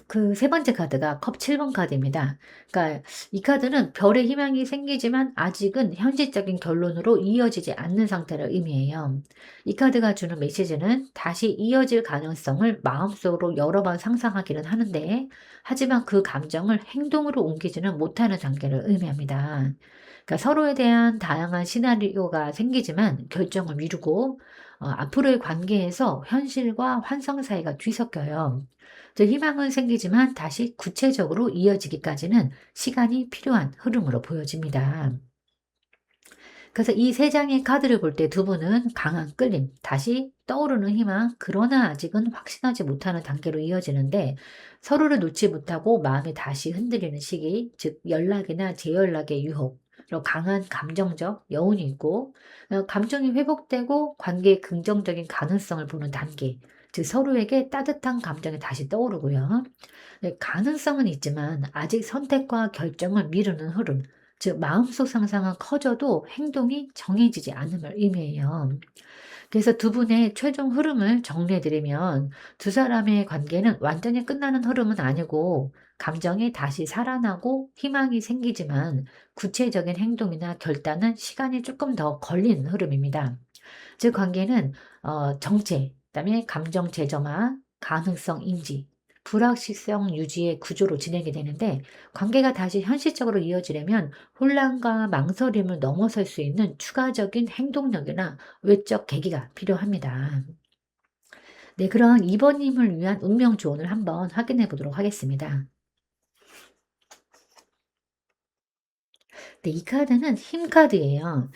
그 세 번째 카드가 컵 7번 카드입니다. 그러니까 이 카드는 별의 희망이 생기지만 아직은 현실적인 결론으로 이어지지 않는 상태를 의미해요. 이 카드가 주는 메시지는 다시 이어질 가능성을 마음속으로 여러 번 상상하기는 하는데, 하지만 그 감정을 행동으로 옮기지는 못하는 단계를 의미합니다. 그러니까 서로에 대한 다양한 시나리오가 생기지만 결정을 미루고, 앞으로의 관계에서 현실과 환상 사이가 뒤섞여요. 즉 희망은 생기지만 다시 구체적으로 이어지기까지는 시간이 필요한 흐름으로 보여집니다. 그래서 이 세 장의 카드를 볼 때 두 분은 강한 끌림, 다시 떠오르는 희망, 그러나 아직은 확신하지 못하는 단계로 이어지는데, 서로를 놓지 못하고 마음이 다시 흔들리는 시기, 즉 연락이나 재연락의 유혹, 그리고 강한 감정적 여운이 있고, 감정이 회복되고 관계의 긍정적인 가능성을 보는 단계, 즉 서로에게 따뜻한 감정이 다시 떠오르고요. 네, 가능성은 있지만 아직 선택과 결정을 미루는 흐름, 즉 마음속 상상은 커져도 행동이 정해지지 않음을 의미해요. 그래서 두 분의 최종 흐름을 정리해 드리면, 두 사람의 관계는 완전히 끝나는 흐름은 아니고 감정이 다시 살아나고 희망이 생기지만 구체적인 행동이나 결단은 시간이 조금 더 걸리는 흐름입니다. 즉 관계는 정체, 그다음에 감정 재점화, 가능성 인지, 불확실성 유지의 구조로 진행이 되는데, 관계가 다시 현실적으로 이어지려면 혼란과 망설임을 넘어설 수 있는 추가적인 행동력이나 외적 계기가 필요합니다. 네, 그럼 2번 님을 위한 운명 조언을 한번 확인해 보도록 하겠습니다. 네, 이 카드는 힘 카드예요.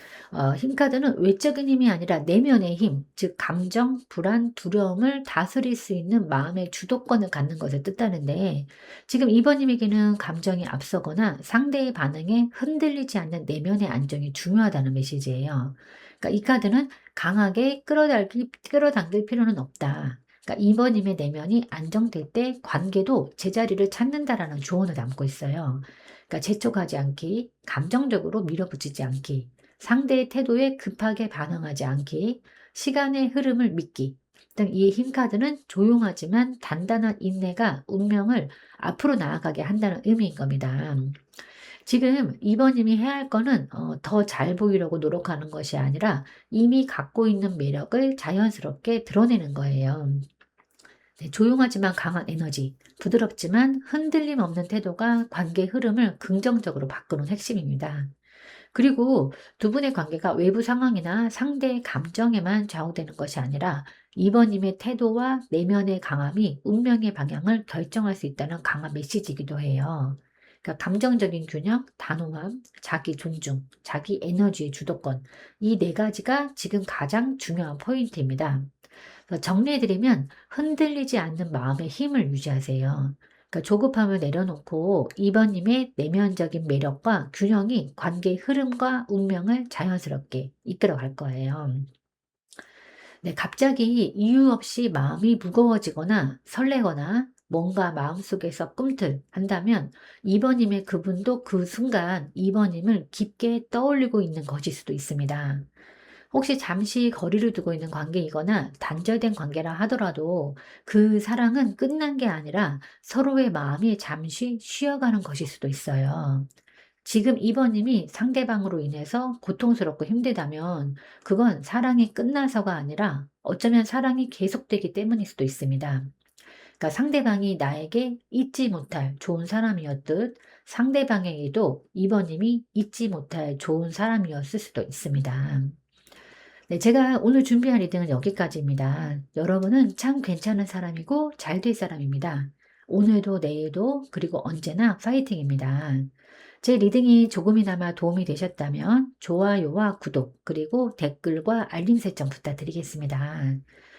힘 카드는 외적인 힘이 아니라 내면의 힘, 즉 감정, 불안, 두려움을 다스릴 수 있는 마음의 주도권을 갖는 것을 뜻하는데, 지금 2번 님에게는 감정이 앞서거나 상대의 반응에 흔들리지 않는 내면의 안정이 중요하다는 메시지예요. 그러니까 이 카드는 강하게 끌어당길 필요는 없다. 그러니까 2번 님의 내면이 안정될 때 관계도 제자리를 찾는다라는 조언을 담고 있어요. 그러니까 재촉하지 않기, 감정적으로 밀어붙이지 않기, 상대의 태도에 급하게 반응하지 않기, 시간의 흐름을 믿기 등 이 힘 카드는 조용하지만 단단한 인내가 운명을 앞으로 나아가게 한다는 의미인 겁니다. 지금 2번 님이 해야 할 거는 더 잘 보이려고 노력하는 것이 아니라 이미 갖고 있는 매력을 자연스럽게 드러내는 거예요. 네, 조용하지만 강한 에너지, 부드럽지만 흔들림 없는 태도가 관계 흐름을 긍정적으로 바꾸는 핵심입니다. 그리고 두 분의 관계가 외부 상황이나 상대의 감정에만 좌우되는 것이 아니라 이번님의 태도와 내면의 강함이 운명의 방향을 결정할 수 있다는 강한 메시지이기도 해요. 그러니까 감정적인 균형, 단호함, 자기 존중, 자기 에너지의 주도권, 이 네 가지가 지금 가장 중요한 포인트입니다. 정리해드리면 흔들리지 않는 마음의 힘을 유지하세요. 그러니까 조급함을 내려놓고 2번님의 내면적인 매력과 균형이 관계의 흐름과 운명을 자연스럽게 이끌어갈 거예요. 네, 갑자기 이유 없이 마음이 무거워지거나 설레거나 뭔가 마음속에서 꿈틀한다면 2번님의 그분도 그 순간 2번님을 깊게 떠올리고 있는 것일 수도 있습니다. 혹시 잠시 거리를 두고 있는 관계이거나 단절된 관계라 하더라도 그 사랑은 끝난 게 아니라 서로의 마음이 잠시 쉬어가는 것일 수도 있어요. 지금 2번 님이 상대방으로 인해서 고통스럽고 힘들다면 그건 사랑이 끝나서가 아니라 어쩌면 사랑이 계속되기 때문일 수도 있습니다. 그러니까 상대방이 나에게 잊지 못할 좋은 사람이었듯 상대방에게도 2번 님이 잊지 못할 좋은 사람이었을 수도 있습니다. 네, 제가 오늘 준비한 리딩은 여기까지입니다. 여러분은 참 괜찮은 사람이고 잘 될 사람입니다. 오늘도 내일도 그리고 언제나 파이팅입니다. 제 리딩이 조금이나마 도움이 되셨다면 좋아요와 구독 그리고 댓글과 알림 설정 부탁드리겠습니다.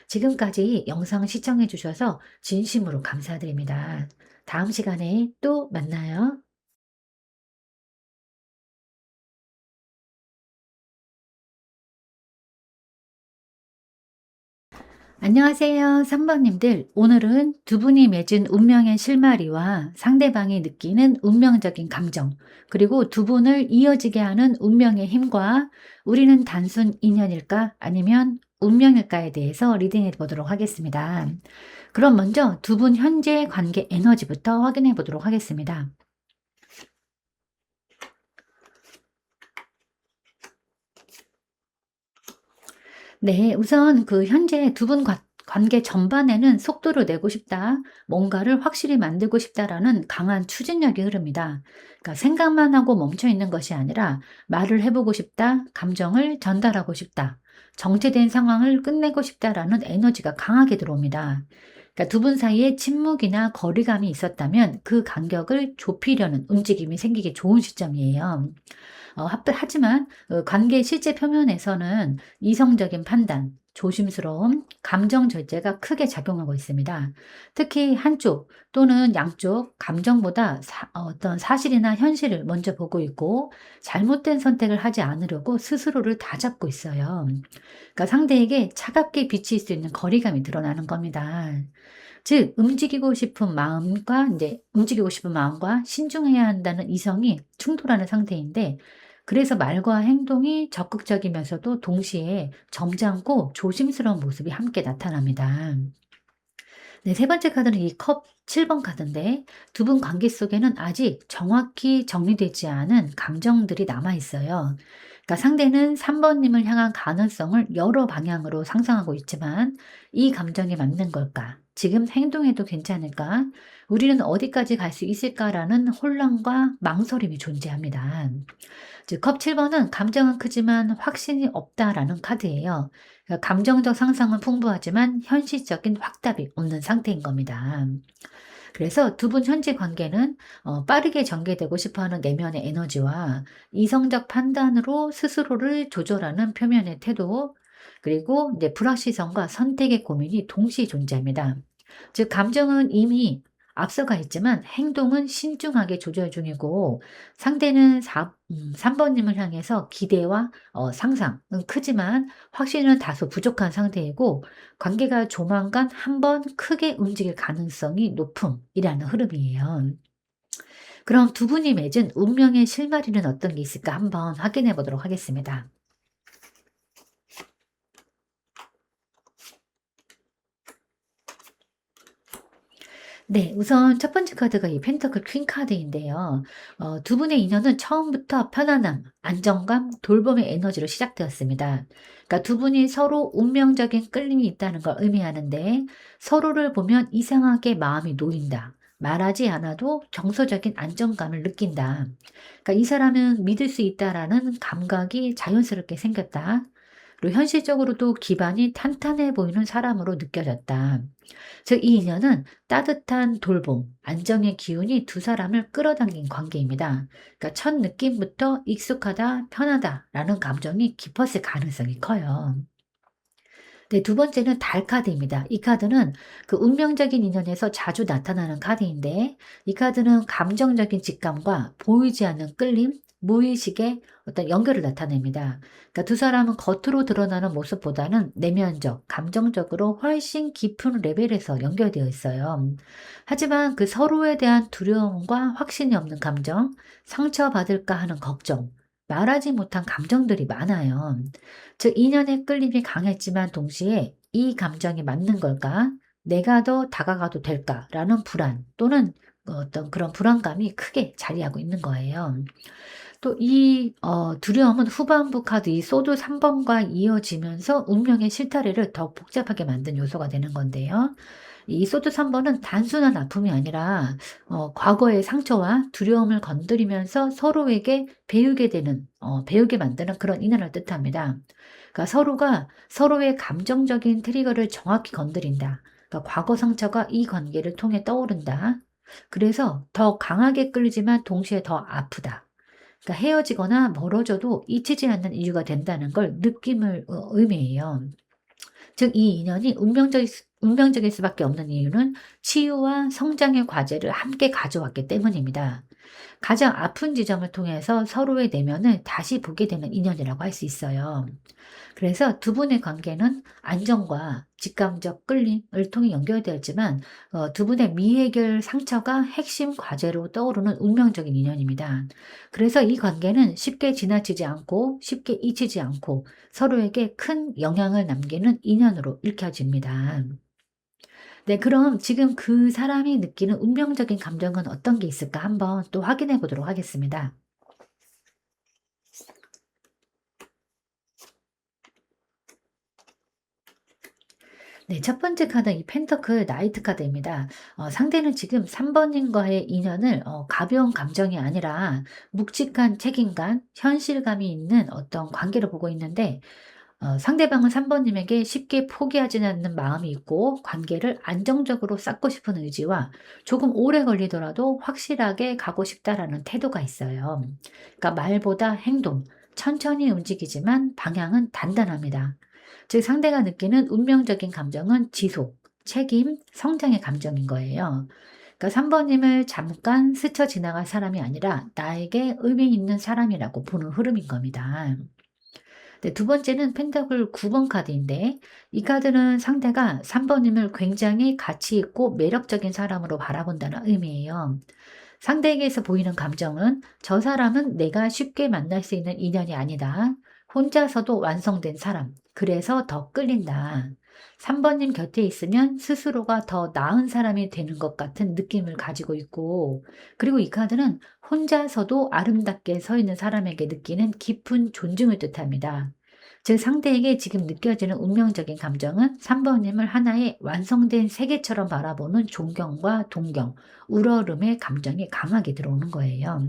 지금까지 영상 시청해 주셔서 진심으로 감사드립니다. 다음 시간에 또 만나요. 안녕하세요, 3번님들. 오늘은 두 분이 맺은 운명의 실마리와 상대방이 느끼는 운명적인 감정, 그리고 두 분을 이어지게 하는 운명의 힘과 우리는 단순 인연일까? 아니면 운명일까에 대해서 리딩해 보도록 하겠습니다. 그럼 먼저 두 분 현재 관계 에너지부터 확인해 보도록 하겠습니다. 네, 우선 그 현재 두 분 관계 전반에는 속도를 내고 싶다, 뭔가를 확실히 만들고 싶다라는 강한 추진력이 흐릅니다. 그러니까 생각만 하고 멈춰 있는 것이 아니라 말을 해보고 싶다, 감정을 전달하고 싶다, 정체된 상황을 끝내고 싶다라는 에너지가 강하게 들어옵니다. 그러니까 두 분 사이에 침묵이나 거리감이 있었다면 그 간격을 좁히려는 움직임이 생기기 좋은 시점이에요. 하지만 관계 실제 표면에서는 이성적인 판단, 조심스러움, 감정 절제가 크게 작용하고 있습니다. 특히 한쪽 또는 양쪽 감정보다 어떤 사실이나 현실을 먼저 보고 있고 잘못된 선택을 하지 않으려고 스스로를 다잡고 있어요. 그러니까 상대에게 차갑게 비칠 수 있는 거리감이 드러나는 겁니다. 즉 움직이고 싶은 마음과 신중해야 한다는 이성이 충돌하는 상태인데, 그래서 말과 행동이 적극적이면서도 동시에 점잖고 조심스러운 모습이 함께 나타납니다. 네, 세 번째 카드는 이 컵 7번 카드인데, 두 분 관계 속에는 아직 정확히 정리되지 않은 감정들이 남아 있어요. 그러니까 상대는 3번 님을 향한 가능성을 여러 방향으로 상상하고 있지만, 이 감정이 맞는 걸까? 지금 행동해도 괜찮을까? 우리는 어디까지 갈 수 있을까라는 혼란과 망설임이 존재합니다. 즉 컵 7번은 감정은 크지만 확신이 없다라는 카드예요. 그러니까 감정적 상상은 풍부하지만 현실적인 확답이 없는 상태인 겁니다. 그래서 두 분 현재 관계는 빠르게 전개되고 싶어하는 내면의 에너지와 이성적 판단으로 스스로를 조절하는 표면의 태도, 그리고 이제 불확실성과 선택의 고민이 동시에 존재합니다. 즉 감정은 이미 앞서가 있지만 행동은 신중하게 조절 중이고, 상대는 3번 님을 향해서 기대와 상상은 크지만 확신은 다소 부족한 상태이고, 관계가 조만간 한번 크게 움직일 가능성이 높음이라는 흐름이에요. 그럼 두 분이 맺은 운명의 실마리는 어떤 게 있을까 한번 확인해 보도록 하겠습니다. 네. 우선 첫 번째 카드가 이 펜터클 퀸 카드인데요. 두 분의 인연은 처음부터 편안함, 안정감, 돌봄의 에너지로 시작되었습니다. 그러니까 두 분이 서로 운명적인 끌림이 있다는 걸 의미하는데, 서로를 보면 이상하게 마음이 놓인다, 말하지 않아도 정서적인 안정감을 느낀다, 그러니까 이 사람은 믿을 수 있다라는 감각이 자연스럽게 생겼다, 그리고 현실적으로도 기반이 탄탄해 보이는 사람으로 느껴졌다. 즉 이 인연은 따뜻한 돌봄, 안정의 기운이 두 사람을 끌어당긴 관계입니다. 그러니까 첫 느낌부터 익숙하다, 편하다라는 감정이 깊었을 가능성이 커요. 네, 두 번째는 달 카드입니다. 이 카드는 그 운명적인 인연에서 자주 나타나는 카드인데, 이 카드는 감정적인 직감과 보이지 않는 끌림, 무의식의 어떤 연결을 나타냅니다. 그러니까 두 사람은 겉으로 드러나는 모습보다는 내면적, 감정적으로 훨씬 깊은 레벨에서 연결되어 있어요. 하지만 그 서로에 대한 두려움과 확신이 없는 감정, 상처받을까 하는 걱정, 말하지 못한 감정들이 많아요. 즉 인연의 끌림이 강했지만 동시에 '이 감정이 맞는 걸까? 내가 더 다가가도 될까?'라는 불안 또는 어떤 그런 불안감이 크게 자리하고 있는 거예요. 또 이 두려움은 후반부 카드 이 소드 3 번과 이어지면서 운명의 실타래를 더 복잡하게 만든 요소가 되는 건데요. 이 소드 3 번은 단순한 아픔이 아니라 과거의 상처와 두려움을 건드리면서 서로에게 배우게 만드는 그런 인연을 뜻합니다. 그러니까 서로가 서로의 감정적인 트리거를 정확히 건드린다. 그러니까 과거 상처가 이 관계를 통해 떠오른다. 그래서 더 강하게 끌리지만 동시에 더 아프다. 그러니까 헤어지거나 멀어져도 잊히지 않는 이유가 된다는 걸 느낌을 의미해요. 즉 이 인연이 운명적일 수밖에 없는 이유는 치유와 성장의 과제를 함께 가져왔기 때문입니다. 가장 아픈 지점을 통해서 서로의 내면을 다시 보게 되는 인연이라고 할 수 있어요. 그래서 두 분의 관계는 안정과 직감적 끌림을 통해 연결되었지만 두 분의 미해결 상처가 핵심 과제로 떠오르는 운명적인 인연입니다. 그래서 이 관계는 쉽게 지나치지 않고 쉽게 잊히지 않고 서로에게 큰 영향을 남기는 인연으로 읽혀집니다. 네, 그럼 지금 그 사람이 느끼는 운명적인 감정은 어떤 게 있을까 한번 또 확인해 보도록 하겠습니다. 네, 첫 번째 카드 이 펜터클 나이트 카드입니다. 상대는 지금 3 번님과의 인연을 가벼운 감정이 아니라 묵직한 책임감, 현실감이 있는 어떤 관계를 보고 있는데 상대방은 3 번님에게 쉽게 포기하지는 않는 마음이 있고 관계를 안정적으로 쌓고 싶은 의지와 조금 오래 걸리더라도 확실하게 가고 싶다라는 태도가 있어요. 그러니까 말보다 행동, 천천히 움직이지만 방향은 단단합니다. 즉 상대가 느끼는 운명적인 감정은 지속, 책임, 성장의 감정인 거예요. 그러니까 3 번님을 잠깐 스쳐 지나갈 사람이 아니라 나에게 의미 있는 사람이라고 보는 흐름인 겁니다. 네, 두 번째는 펜타클 9번 카드인데 이 카드는 상대가 3 번님을 굉장히 가치 있고 매력적인 사람으로 바라본다는 의미예요. 상대에게서 보이는 감정은 저 사람은 내가 쉽게 만날 수 있는 인연이 아니다. 혼자서도 완성된 사람. 그래서 더 끌린다. 3번님 곁에 있으면 스스로가 더 나은 사람이 되는 것 같은 느낌을 가지고 있고, 그리고 이 카드는 혼자서도 아름답게 서 있는 사람에게 느끼는 깊은 존중을 뜻합니다. 즉, 상대에게 지금 느껴지는 운명적인 감정은 3번님을 하나의 완성된 세계처럼 바라보는 존경과 동경, 우러름의 감정이 강하게 들어오는 거예요.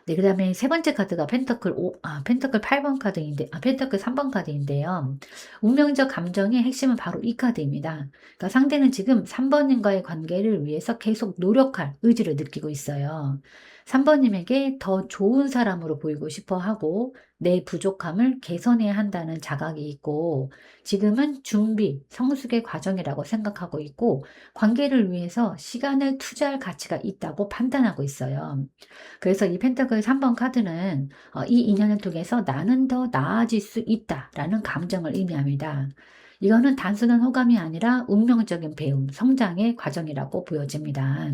네, 그다음에 세 번째 카드가 펜터클 8번 카드인데 펜터클 3번 카드인데요. 운명적 감정의 핵심은 바로 이 카드입니다. 그러니까 상대는 지금 3 번님과의 관계를 위해서 계속 노력할 의지를 느끼고 있어요. 3 번님에게 더 좋은 사람으로 보이고 싶어 하고 내 부족함을 개선해야 한다는 자각이 있고 지금은 준비, 성숙의 과정이라고 생각하고 있고 관계를 위해서 시간을 투자할 가치가 있다고 판단하고 있어요. 그래서 이 펜타클 3번 카드는 이 인연을 통해서 '나는 더 나아질 수 있다.'라는 감정을 의미합니다. 이거는 단순한 호감이 아니라 운명적인 배움, 성장의 과정이라고 보여집니다.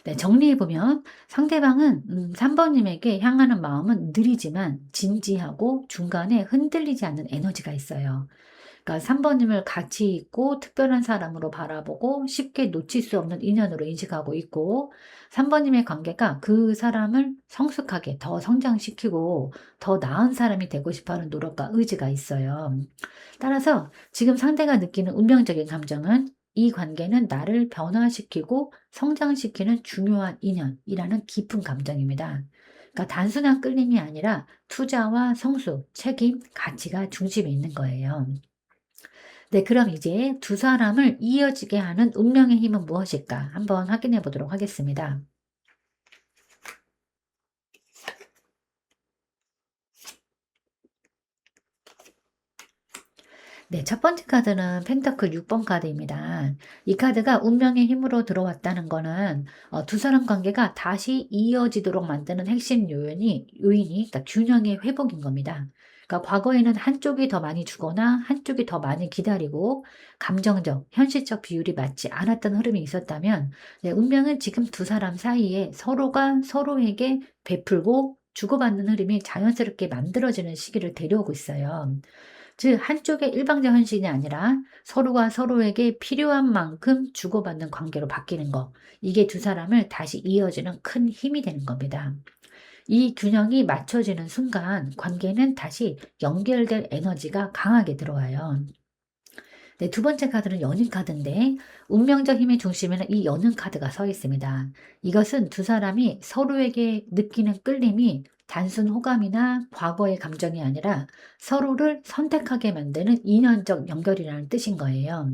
네, 정리해 보면 상대방은 3 번님에게 향하는 마음은 느리지만 진지하고 중간에 흔들리지 않는 에너지가 있어요. 그러니까 3 번님을 가치 있고 특별한 사람으로 바라보고 쉽게 놓칠 수 없는 인연으로 인식하고 있고 3 번님의 관계가 그 사람을 성숙하게 더 성장시키고 더 나은 사람이 되고 싶어 하는 노력과 의지가 있어요. 따라서 지금 상대가 느끼는 운명적인 감정은 이 관계는 나를 변화시키고 성장시키는 중요한 인연이라는 깊은 감정입니다. 그러니까 단순한 끌림이 아니라 투자와 성숙, 책임, 가치가 중심에 있는 거예요. 네, 그럼 이제 두 사람을 이어지게 하는 운명의 힘은 무엇일까? 한번 확인해 보도록 하겠습니다. 네, 첫 번째 카드는 펜터클 6번 카드입니다. 이 카드가 운명의 힘으로 들어왔다는 거는 두 사람 관계가 다시 이어지도록 만드는 핵심 요인이 그러니까 균형의 회복인 겁니다. 그러니까 과거에는 한쪽이 더 많이 주거나 한쪽이 더 많이 기다리고 감정적, 현실적 비율이 맞지 않았던 흐름이 있었다면 네, 운명은 지금 두 사람 사이에 서로가 서로에게 베풀고 주고받는 흐름이 자연스럽게 만들어지는 시기를 데려오고 있어요. 즉 한쪽의 일방적 헌신이 아니라 서로가 서로에게 필요한 만큼 주고받는 관계로 바뀌는 거. 이게 두 사람을 다시 이어주는 큰 힘이 되는 겁니다. 이 균형이 맞춰지는 순간 관계는 다시 연결될 에너지가 강하게 들어와요. 네, 두 번째 카드는 연인 카드인데 운명적 힘의 중심에는 이 연인 카드가 서 있습니다. 이것은 두 사람이 서로에게 느끼는 끌림이 단순 호감이나 과거의 감정이 아니라 서로를 선택하게 만드는 인연적 연결이라는 뜻인 거예요.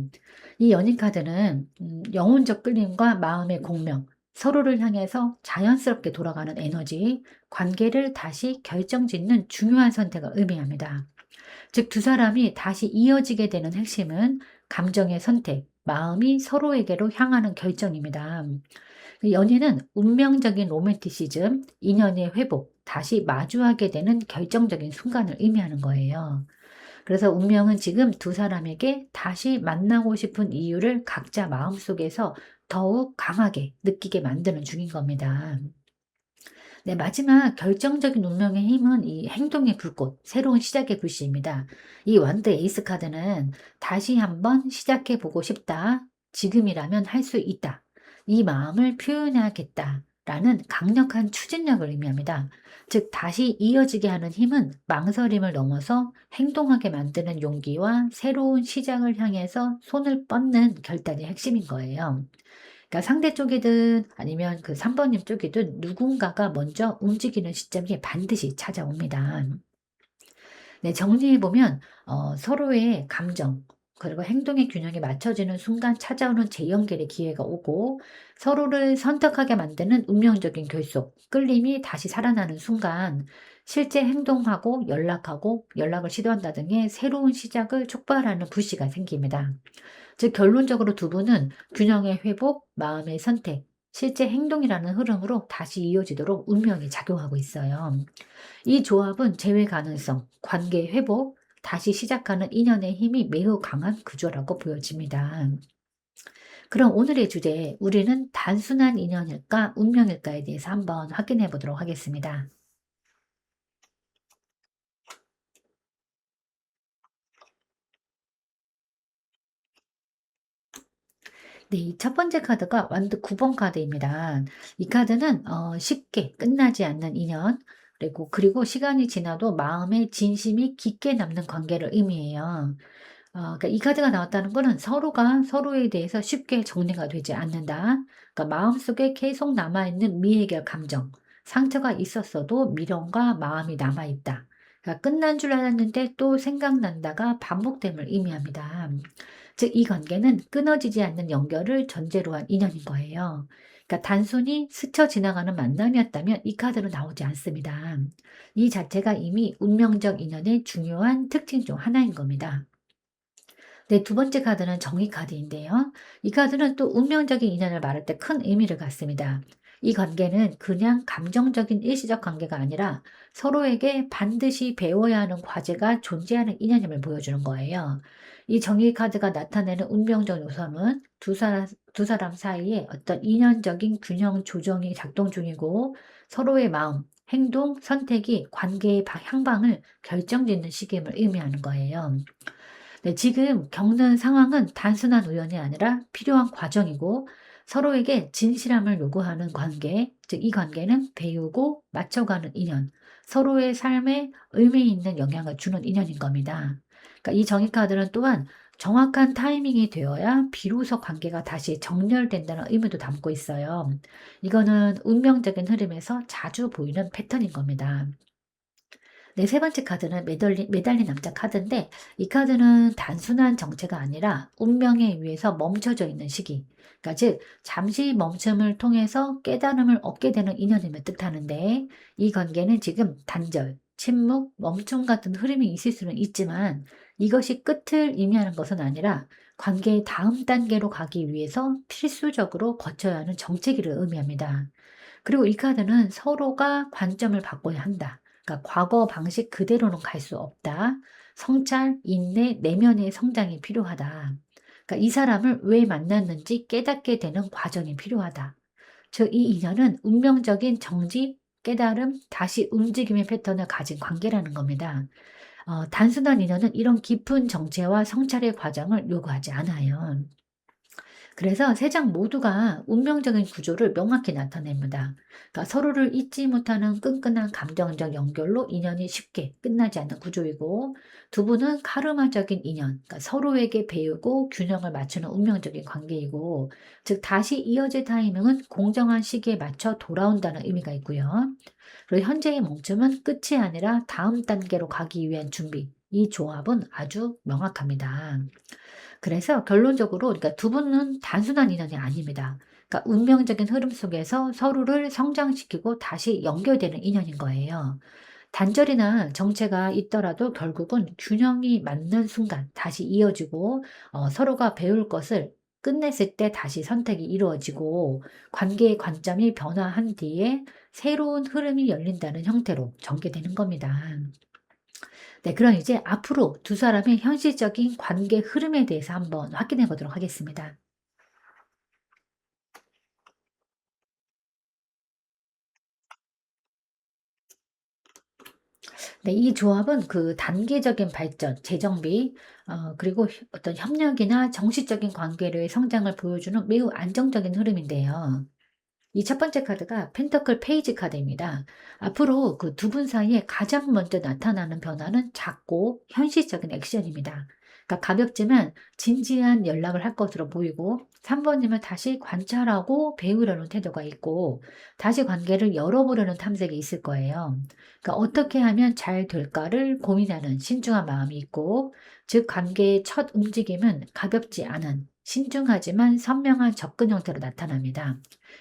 이 연인 카드는 영혼적 끌림과 마음의 공명, 서로를 향해서 자연스럽게 돌아가는 에너지, 관계를 다시 결정짓는 중요한 선택을 의미합니다. 즉 두 사람이 다시 이어지게 되는 핵심은 감정의 선택, 마음이 서로에게로 향하는 결정입니다. 연인은 운명적인 로맨티시즘, 인연의 회복, 다시 마주하게 되는 결정적인 순간을 의미하는 거예요. 그래서 운명은 지금 두 사람에게 다시 만나고 싶은 이유를 각자 마음속에서 더욱 강하게 느끼게 만드는 중인 겁니다. 네, 마지막 결정적인 운명의 힘은 이 행동의 불꽃, 새로운 시작의 불씨입니다. 이 완드 에이스 카드는 다시 한번 시작해 보고 싶다. 지금이라면 할 수 있다. 이 마음을 표현해야겠다. 라는 강력한 추진력을 의미합니다. 즉, 다시 이어지게 하는 힘은 망설임을 넘어서 행동하게 만드는 용기와 새로운 시작을 향해서 손을 뻗는 결단이 핵심인 거예요. 그러니까 상대 쪽이든 아니면 그 3 번님 쪽이든 누군가가 먼저 움직이는 시점이 반드시 찾아옵니다. 네, 정리해 보면 서로의 감정 그리고 행동의 균형이 맞춰지는 순간 찾아오는 재연결의 기회가 오고, 서로를 선택하게 만드는 운명적인 결속, 끌림이 다시 살아나는 순간 실제 행동하고 연락하고 연락을 시도한다 등의 새로운 시작을 촉발하는 불씨가 생깁니다. 즉 결론적으로 두 분은 균형의 회복, 마음의 선택, 실제 행동이라는 흐름으로 다시 이어지도록 운명이 작용하고 있어요. 이 조합은 재회 가능성, 관계 회복, 다시 시작하는 인연의 힘이 매우 강한 구조라고 보여집니다. 그럼 오늘의 주제, 우리는 단순한 인연일까, 운명일까에 대해서 한번 확인해 보도록 하겠습니다. 네. 이 첫 번째 카드가 완드 9번 카드입니다. 이 카드는 쉽게 끝나지 않는 인연, 그리고 시간이 지나도 마음에 진심이 깊게 남는 관계를 의미해요. 그러니까 이 카드가 나왔다는 거는 서로가 서로에 대해서 쉽게 정리가 되지 않는다. 그러니까 마음속에 계속 남아있는 미해결 감정, 상처가 있었어도 미련과 마음이 남아있다. 그러니까 끝난 줄 알았는데 또 생각난다가 반복됨을 의미합니다. 즉, 이 관계는 끊어지지 않는 연결을 전제로 한 인연인 거예요. 그러니까 단순히 스쳐 지나가는 만남이었다면 이 카드로 나오지 않습니다. 이 자체가 이미 운명적 인연의 중요한 특징 중 하나인 겁니다. 네, 두 번째 카드는 정의 카드인데요. 이 카드는 또 운명적인 인연을 말할 때 큰 의미를 갖습니다. 이 관계는 그냥 감정적인 일시적 관계가 아니라 서로에게 반드시 배워야 하는 과제가 존재하는 인연임을 보여주는 거예요. 이 정의 카드가 나타내는 운명적 요소는 두 사람 사이에 어떤 인연적인 균형 조정이 작동 중이고, 서로의 마음, 행동, 선택이 관계의 향방을 결정짓는 시기임을 의미하는 거예요. 네, 지금 겪는 상황은 단순한 우연이 아니라 필요한 과정이고, 서로에게 진실함을 요구하는 관계, 즉 이 관계는 배우고 맞춰가는 인연, 서로의 삶에 의미 있는 영향을 주는 인연인 겁니다. 그러니까 이 정의 카드는 또한 정확한 타이밍이 되어야 비로소 관계가 다시 정렬된다는 의미도 담고 있어요. 이거는 운명적인 흐름에서 자주 보이는 패턴인 겁니다. 네, 세 번째 카드는 매달린 남자 카드인데, 이 카드는 단순한 정체가 아니라 운명에 의해서 멈춰져 있는 시기. 그러니까 즉 잠시 멈춤을 통해서 깨달음을 얻게 되는 인연임을 뜻하는데, 이 관계는 지금 단절, 침묵, 멈춤 같은 흐름이 있을 수는 있지만 이것이 끝을 의미하는 것은 아니라 관계의 다음 단계로 가기 위해서 필수적으로 거쳐야 하는 정체기를 의미합니다. 그리고 이 카드는 서로가 관점을 바꿔야 한다. 그러니까 과거 방식 그대로는 갈 수 없다. 성찰, 인내, 내면의 성장이 필요하다. 그러니까 이 사람을 왜 만났는지 깨닫게 되는 과정이 필요하다. 즉, 이 인연은 운명적인 정지, 깨달음, 다시 움직임의 패턴을 가진 관계라는 겁니다. 단순한 인연은 이런 깊은 정체와 성찰의 과정을 요구하지 않아요. 그래서 세 장 모두가 운명적인 구조를 명확히 나타냅니다. 그러니까 서로를 잊지 못하는 끈끈한 감정적 연결로 인연이 쉽게 끝나지 않는 구조이고, 두 분은 카르마적인 인연, 그러니까 서로에게 배우고 균형을 맞추는 운명적인 관계이고, 즉 다시 이어질 타이밍은 공정한 시기에 맞춰 돌아온다는 의미가 있고요. 그리고 현재의 멈춤은 끝이 아니라 다음 단계로 가기 위한 준비. 이 조합은 아주 명확합니다. 그래서 결론적으로 그러니까 두 분은 단순한 인연이 아닙니다. 그러니까 운명적인 흐름 속에서 서로를 성장시키고 다시 연결되는 인연인 거예요. 단절이나 정체가 있더라도 결국은 균형이 맞는 순간 다시 이어지고, 서로가 배울 것을 끝냈을 때 다시 선택이 이루어지고 관계의 관점이 변화한 뒤에 새로운 흐름이 열린다는 형태로 전개되는 겁니다. 네, 그럼 이제 앞으로 두 사람의 현실적인 관계 흐름에 대해서 한번 확인해 보도록 하겠습니다. 네, 이 조합은 그 단계적인 발전, 재정비, 그리고 어떤 협력이나 정식적인 관계로의 성장을 보여주는 매우 안정적인 흐름인데요. 이 첫 번째 카드가 펜터클 페이지 카드입니다. 앞으로 그 두 분 사이에 가장 먼저 나타나는 변화는 작고 현실적인 액션입니다. 그러니까 가볍지만 진지한 연락을 할 것으로 보이고 3번님은 다시 관찰하고 배우려는 태도가 있고 다시 관계를 열어보려는 탐색이 있을 거예요. 그러니까 어떻게 하면 잘 될까를 고민하는 신중한 마음이 있고 즉 관계의 첫 움직임은 가볍지 않은 신중하지만 선명한 접근 형태로 나타납니다.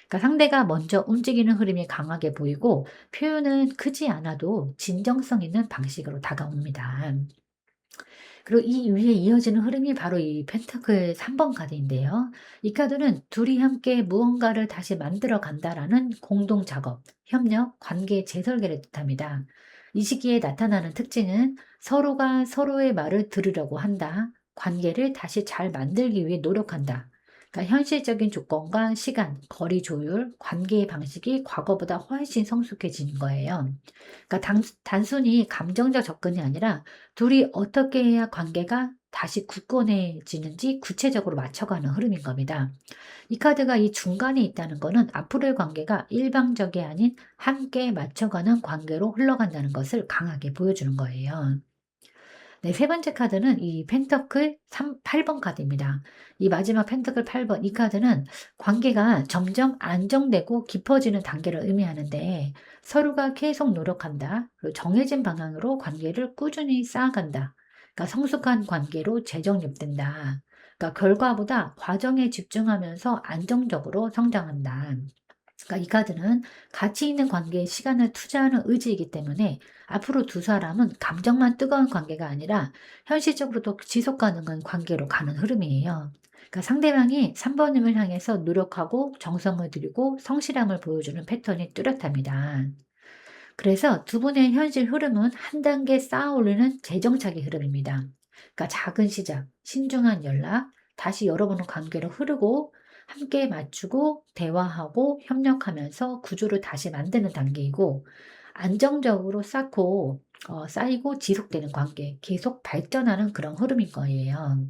그러니까 상대가 먼저 움직이는 흐름이 강하게 보이고 표현은 크지 않아도 진정성 있는 방식으로 다가옵니다. 그리고 이 위에 이어지는 흐름이 바로 이 펜타클 3번 카드인데요. 이 카드는 둘이 함께 무언가를 다시 만들어 간다라는 공동 작업, 협력, 관계 재설계를 뜻합니다. 이 시기에 나타나는 특징은 서로가 서로의 말을 들으려고 한다. 관계를 다시 잘 만들기 위해 노력한다. 그러니까 현실적인 조건과 시간, 거리 조율, 관계의 방식이 과거보다 훨씬 성숙해지는 거예요. 그러니까 단순히 감정적 접근이 아니라 둘이 어떻게 해야 관계가 다시 굳건해지는지 구체적으로 맞춰가는 흐름인 겁니다. 이 카드가 이 중간에 있다는 거는 앞으로의 관계가 일방적이 아닌 함께 맞춰가는 관계로 흘러간다는 것을 강하게 보여주는 거예요. 네, 세 번째 카드는 이 펜터클 8번 카드입니다. 이 마지막 펜터클 8번, 이 카드는 관계가 점점 안정되고 깊어지는 단계를 의미하는데 서로가 계속 노력한다. 그리고 정해진 방향으로 관계를 꾸준히 쌓아간다. 그러니까 성숙한 관계로 재정립된다. 그러니까 결과보다 과정에 집중하면서 안정적으로 성장한다. 그러니까 이 카드는 가치 있는 관계에 시간을 투자하는 의지이기 때문에 앞으로 두 사람은 감정만 뜨거운 관계가 아니라 현실적으로도 지속 가능한 관계로 가는 흐름이에요. 그러니까 상대방이 3번님을 향해서 노력하고 정성을 들이고 성실함을 보여주는 패턴이 뚜렷합니다. 그래서 두 분의 현실 흐름은 한 단계 쌓아 올리는 재정착의 흐름입니다. 그러니까 작은 시작, 신중한 연락, 다시 여러분의 관계로 흐르고 함께 맞추고 대화하고 협력하면서 구조를 다시 만드는 단계이고 안정적으로 쌓이고 지속되는 관계, 계속 발전하는 그런 흐름인 거예요.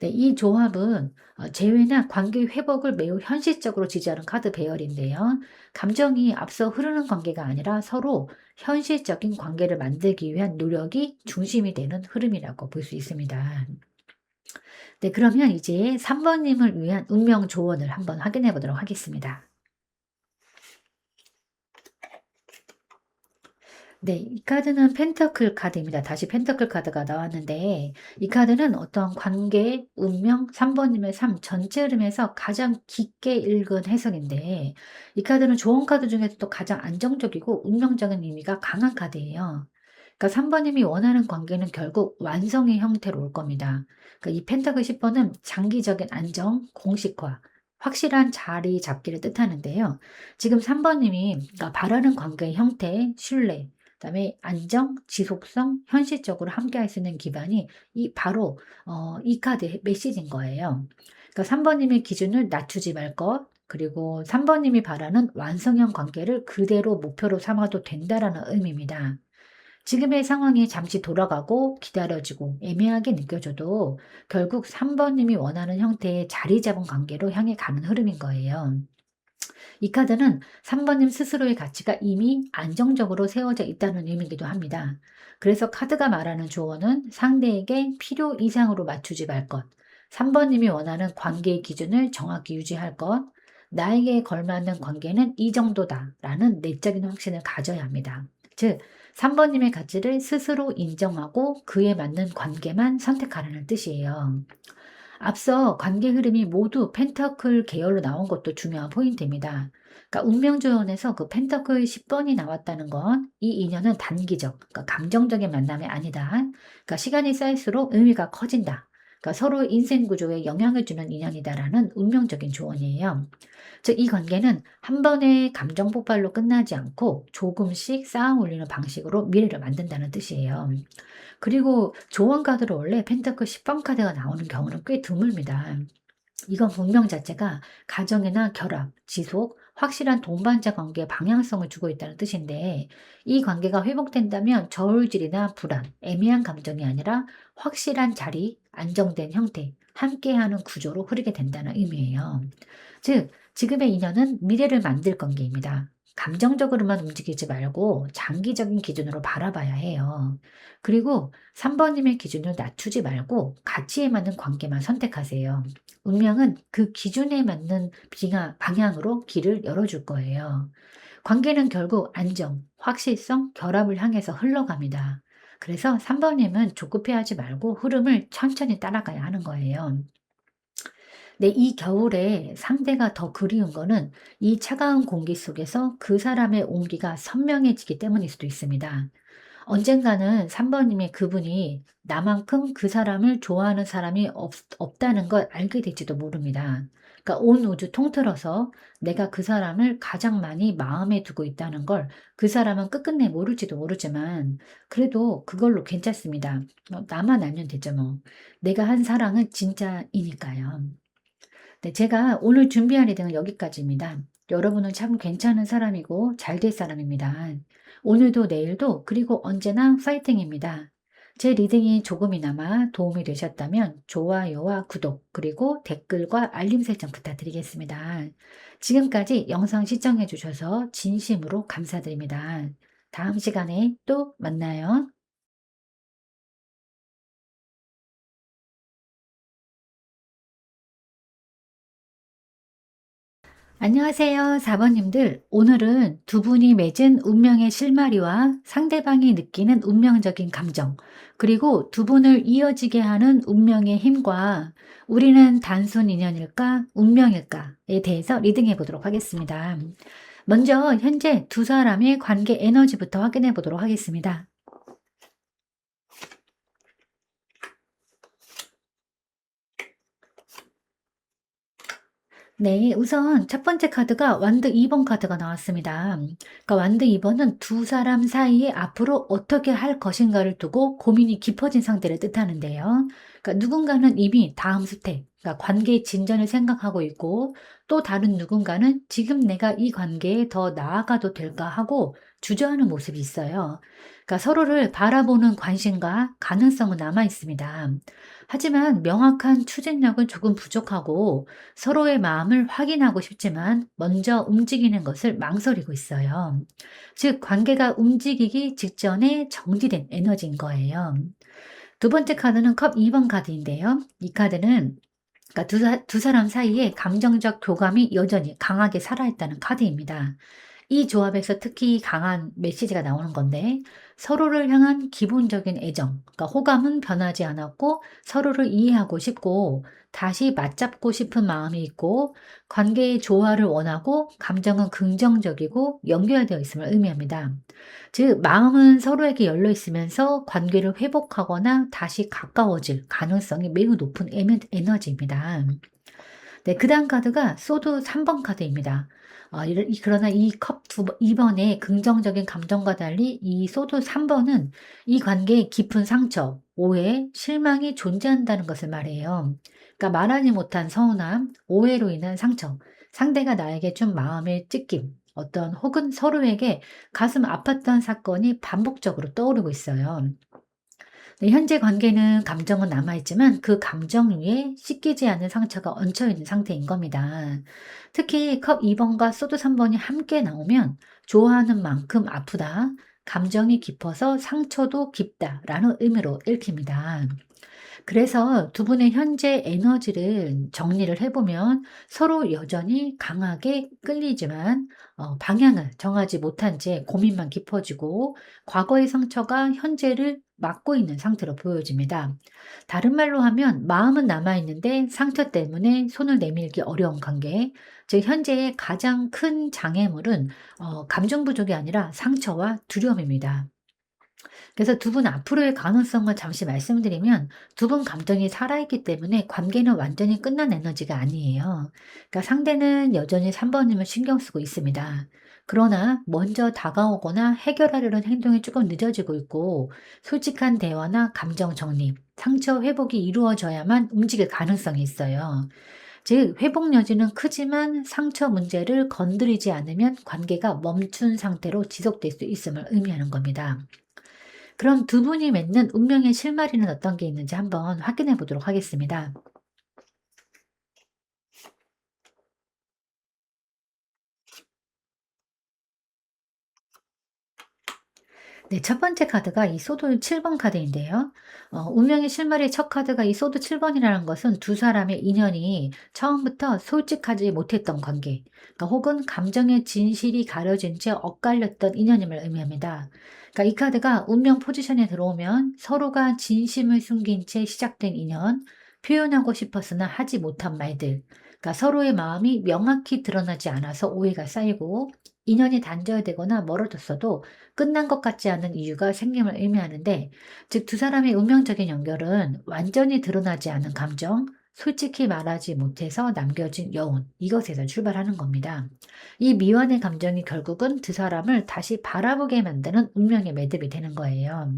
네, 이 조합은 재회나 관계 회복을 매우 현실적으로 지지하는 카드 배열인데요. 감정이 앞서 흐르는 관계가 아니라 서로 현실적인 관계를 만들기 위한 노력이 중심이 되는 흐름이라고 볼 수 있습니다. 네, 그러면 이제 3번님을 위한 운명 조언을 한번 확인해 보도록 하겠습니다. 네. 이 카드는 펜터클 카드입니다. 다시 펜터클 카드가 나왔는데 이 카드는 어떤 관계, 운명, 3번님의 삶 전체 흐름에서 가장 깊게 읽은 해석인데 이 카드는 조언 카드 중에서도 가장 안정적이고 운명적인 의미가 강한 카드예요. 그러니까 3번님이 원하는 관계는 결국 완성의 형태로 올 겁니다. 그러니까 이 펜타클 10번은 장기적인 안정, 공식화, 확실한 자리 잡기를 뜻하는데요. 지금 3번님이 그러니까 바라는 관계의 형태, 신뢰, 그다음에 안정, 지속성, 현실적으로 함께할 수 있는 기반이 바로 이 카드의 메시지인 거예요. 그러니까 3번님의 기준을 낮추지 말 것, 그리고 3번님이 바라는 완성형 관계를 그대로 목표로 삼아도 된다라는 의미입니다. 지금의 상황이 잠시 돌아가고 기다려지고 애매하게 느껴져도 결국 3번님이 원하는 형태의 자리 잡은 관계로 향해 가는 흐름인 거예요. 이 카드는 3번님 스스로의 가치가 이미 안정적으로 세워져 있다는 의미이기도 합니다. 그래서 카드가 말하는 조언은 상대에게 필요 이상으로 맞추지 말 것, 3번님이 원하는 관계의 기준을 정확히 유지할 것, 나에게 걸맞는 관계는 이 정도다 라는 내적인 확신을 가져야 합니다. 즉, 3번님의 가치를 스스로 인정하고 그에 맞는 관계만 선택하라는 뜻이에요. 앞서 관계 흐름이 모두 펜터클 계열로 나온 것도 중요한 포인트입니다. 그러니까 운명조언에서 그 펜터클 10번이 나왔다는 건 이 인연은 단기적, 그러니까 감정적인 만남이 아니다. 그러니까 시간이 쌓일수록 의미가 커진다. 그러니까 서로 인생 구조에 영향을 주는 인연이다라는 운명적인 조언이에요. 즉, 이 관계는 한 번의 감정 폭발로 끝나지 않고 조금씩 쌓아 올리는 방식으로 미래를 만든다는 뜻이에요. 그리고 조언 카드로 원래 펜타클 10번 카드가 나오는 경우는 꽤 드뭅니다. 이건 분명 자체가 가정이나 결합, 지속, 확실한 동반자 관계에 방향성을 주고 있다는 뜻인데, 이 관계가 회복된다면 저울질이나 불안, 애매한 감정이 아니라 확실한 자리, 안정된 형태, 함께하는 구조로 흐르게 된다는 의미예요. 즉, 지금의 인연은 미래를 만들 관계입니다. 감정적으로만 움직이지 말고 장기적인 기준으로 바라봐야 해요. 그리고 3번님의 기준을 낮추지 말고 가치에 맞는 관계만 선택하세요. 운명은 그 기준에 맞는 방향으로 길을 열어줄 거예요. 관계는 결국 안정, 확실성, 결합을 향해서 흘러갑니다. 그래서 3번님은 조급해하지 말고 흐름을 천천히 따라가야 하는 거예요. 네, 이 겨울에 상대가 더 그리운 거는 이 차가운 공기 속에서 그 사람의 온기가 선명해지기 때문일 수도 있습니다. 언젠가는 3번님의 그분이 나만큼 그 사람을 좋아하는 사람이 없다는 걸 알게 될지도 모릅니다. 그러니까 온 우주 통틀어서 내가 그 사람을 가장 많이 마음에 두고 있다는 걸 그 사람은 끝끝내 모를지도 모르지만 그래도 그걸로 괜찮습니다. 나만 알면 되죠 뭐. 내가 한 사랑은 진짜이니까요. 네, 제가 오늘 준비한 리딩은 여기까지입니다. 여러분은 참 괜찮은 사람이고 잘 될 사람입니다. 오늘도 내일도 그리고 언제나 파이팅입니다. 제 리딩이 조금이나마 도움이 되셨다면 좋아요와 구독 그리고 댓글과 알림 설정 부탁드리겠습니다. 지금까지 영상 시청해 주셔서 진심으로 감사드립니다. 다음 시간에 또 만나요. 안녕하세요, 4번님들. 오늘은 두 분이 맺은 운명의 실마리와 상대방이 느끼는 운명적인 감정, 그리고 두 분을 이어지게 하는 운명의 힘과 우리는 단순 인연일까, 운명일까에 대해서 리딩해 보도록 하겠습니다. 먼저 현재 두 사람의 관계 에너지부터 확인해 보도록 하겠습니다. 네, 우선 첫 번째 카드가 완드 2번 카드가 나왔습니다. 그러니까 완드 2번은 두 사람 사이에 앞으로 어떻게 할 것인가를 두고 고민이 깊어진 상태를 뜻하는데요. 그러니까 누군가는 이미 다음 스텝, 그러니까 관계의 진전을 생각하고 있고 또 다른 누군가는 지금 내가 이 관계에 더 나아가도 될까 하고 주저하는 모습이 있어요. 그러니까 서로를 바라보는 관심과 가능성은 남아 있습니다. 하지만 명확한 추진력은 조금 부족하고 서로의 마음을 확인하고 싶지만 먼저 움직이는 것을 망설이고 있어요. 즉, 관계가 움직이기 직전에 정지된 에너지인 거예요. 두 번째 카드는 컵 2번 카드인데요. 이 카드는 그러니까 두 사람 사이에 감정적 교감이 여전히 강하게 살아있다는 카드입니다. 이 조합에서 특히 강한 메시지가 나오는 건데 서로를 향한 기본적인 애정, 그러니까 호감은 변하지 않았고 서로를 이해하고 싶고 다시 맞잡고 싶은 마음이 있고 관계의 조화를 원하고 감정은 긍정적이고 연결되어 있음을 의미합니다. 즉, 마음은 서로에게 열려 있으면서 관계를 회복하거나 다시 가까워질 가능성이 매우 높은 에너지입니다. 네, 그다음 카드가 소드 3번 카드입니다. 그러나 이 컵 2번의 긍정적인 감정과 달리 이 소드 3번은 이 관계에 깊은 상처, 오해, 실망이 존재한다는 것을 말해요. 그러니까 말하지 못한 서운함, 오해로 인한 상처, 상대가 나에게 좀 마음의 찢김, 혹은 서로에게 가슴 아팠던 사건이 반복적으로 떠오르고 있어요. 네, 현재 관계는 감정은 남아있지만 그 감정 위에 씻기지 않은 상처가 얹혀있는 상태인 겁니다. 특히 컵 2번과 소드 3번이 함께 나오면 좋아하는 만큼 아프다, 감정이 깊어서 상처도 깊다라는 의미로 읽힙니다. 그래서 두 분의 현재 에너지를 정리를 해보면 서로 여전히 강하게 끌리지만 방향을 정하지 못한 채 고민만 깊어지고 과거의 상처가 현재를 막고 있는 상태로 보여집니다. 다른 말로 하면 마음은 남아있는데 상처 때문에 손을 내밀기 어려운 관계, 즉 현재의 가장 큰 장애물은 감정 부족이 아니라 상처와 두려움입니다. 그래서 두 분 앞으로의 가능성을 잠시 말씀드리면 두 분 감정이 살아있기 때문에 관계는 완전히 끝난 에너지가 아니에요. 그러니까 상대는 여전히 3번님을 신경 쓰고 있습니다. 그러나 먼저 다가오거나 해결하려는 행동이 조금 늦어지고 있고 솔직한 대화나 감정 정리, 상처 회복이 이루어져야만 움직일 가능성이 있어요. 즉, 회복 여지는 크지만 상처 문제를 건드리지 않으면 관계가 멈춘 상태로 지속될 수 있음을 의미하는 겁니다. 그럼 두 분이 맺는 운명의 실마리는 어떤 게 있는지 한번 확인해 보도록 하겠습니다. 네, 첫 번째 카드가 이 소드 7번 카드인데요. 운명의 실마리의 첫 카드가 이 소드 7번이라는 것은 두 사람의 인연이 처음부터 솔직하지 못했던 관계, 그러니까 혹은 감정의 진실이 가려진 채 엇갈렸던 인연임을 의미합니다. 그러니까 이 카드가 운명 포지션에 들어오면 서로가 진심을 숨긴 채 시작된 인연, 표현하고 싶었으나 하지 못한 말들, 그러니까 서로의 마음이 명확히 드러나지 않아서 오해가 쌓이고 인연이 단절되거나 멀어졌어도 끝난 것 같지 않은 이유가 생김을 의미하는데, 즉 두 사람의 운명적인 연결은 완전히 드러나지 않은 감정, 솔직히 말하지 못해서 남겨진 여운, 이것에서 출발하는 겁니다. 이 미완의 감정이 결국은 두 사람을 다시 바라보게 만드는 운명의 매듭이 되는 거예요.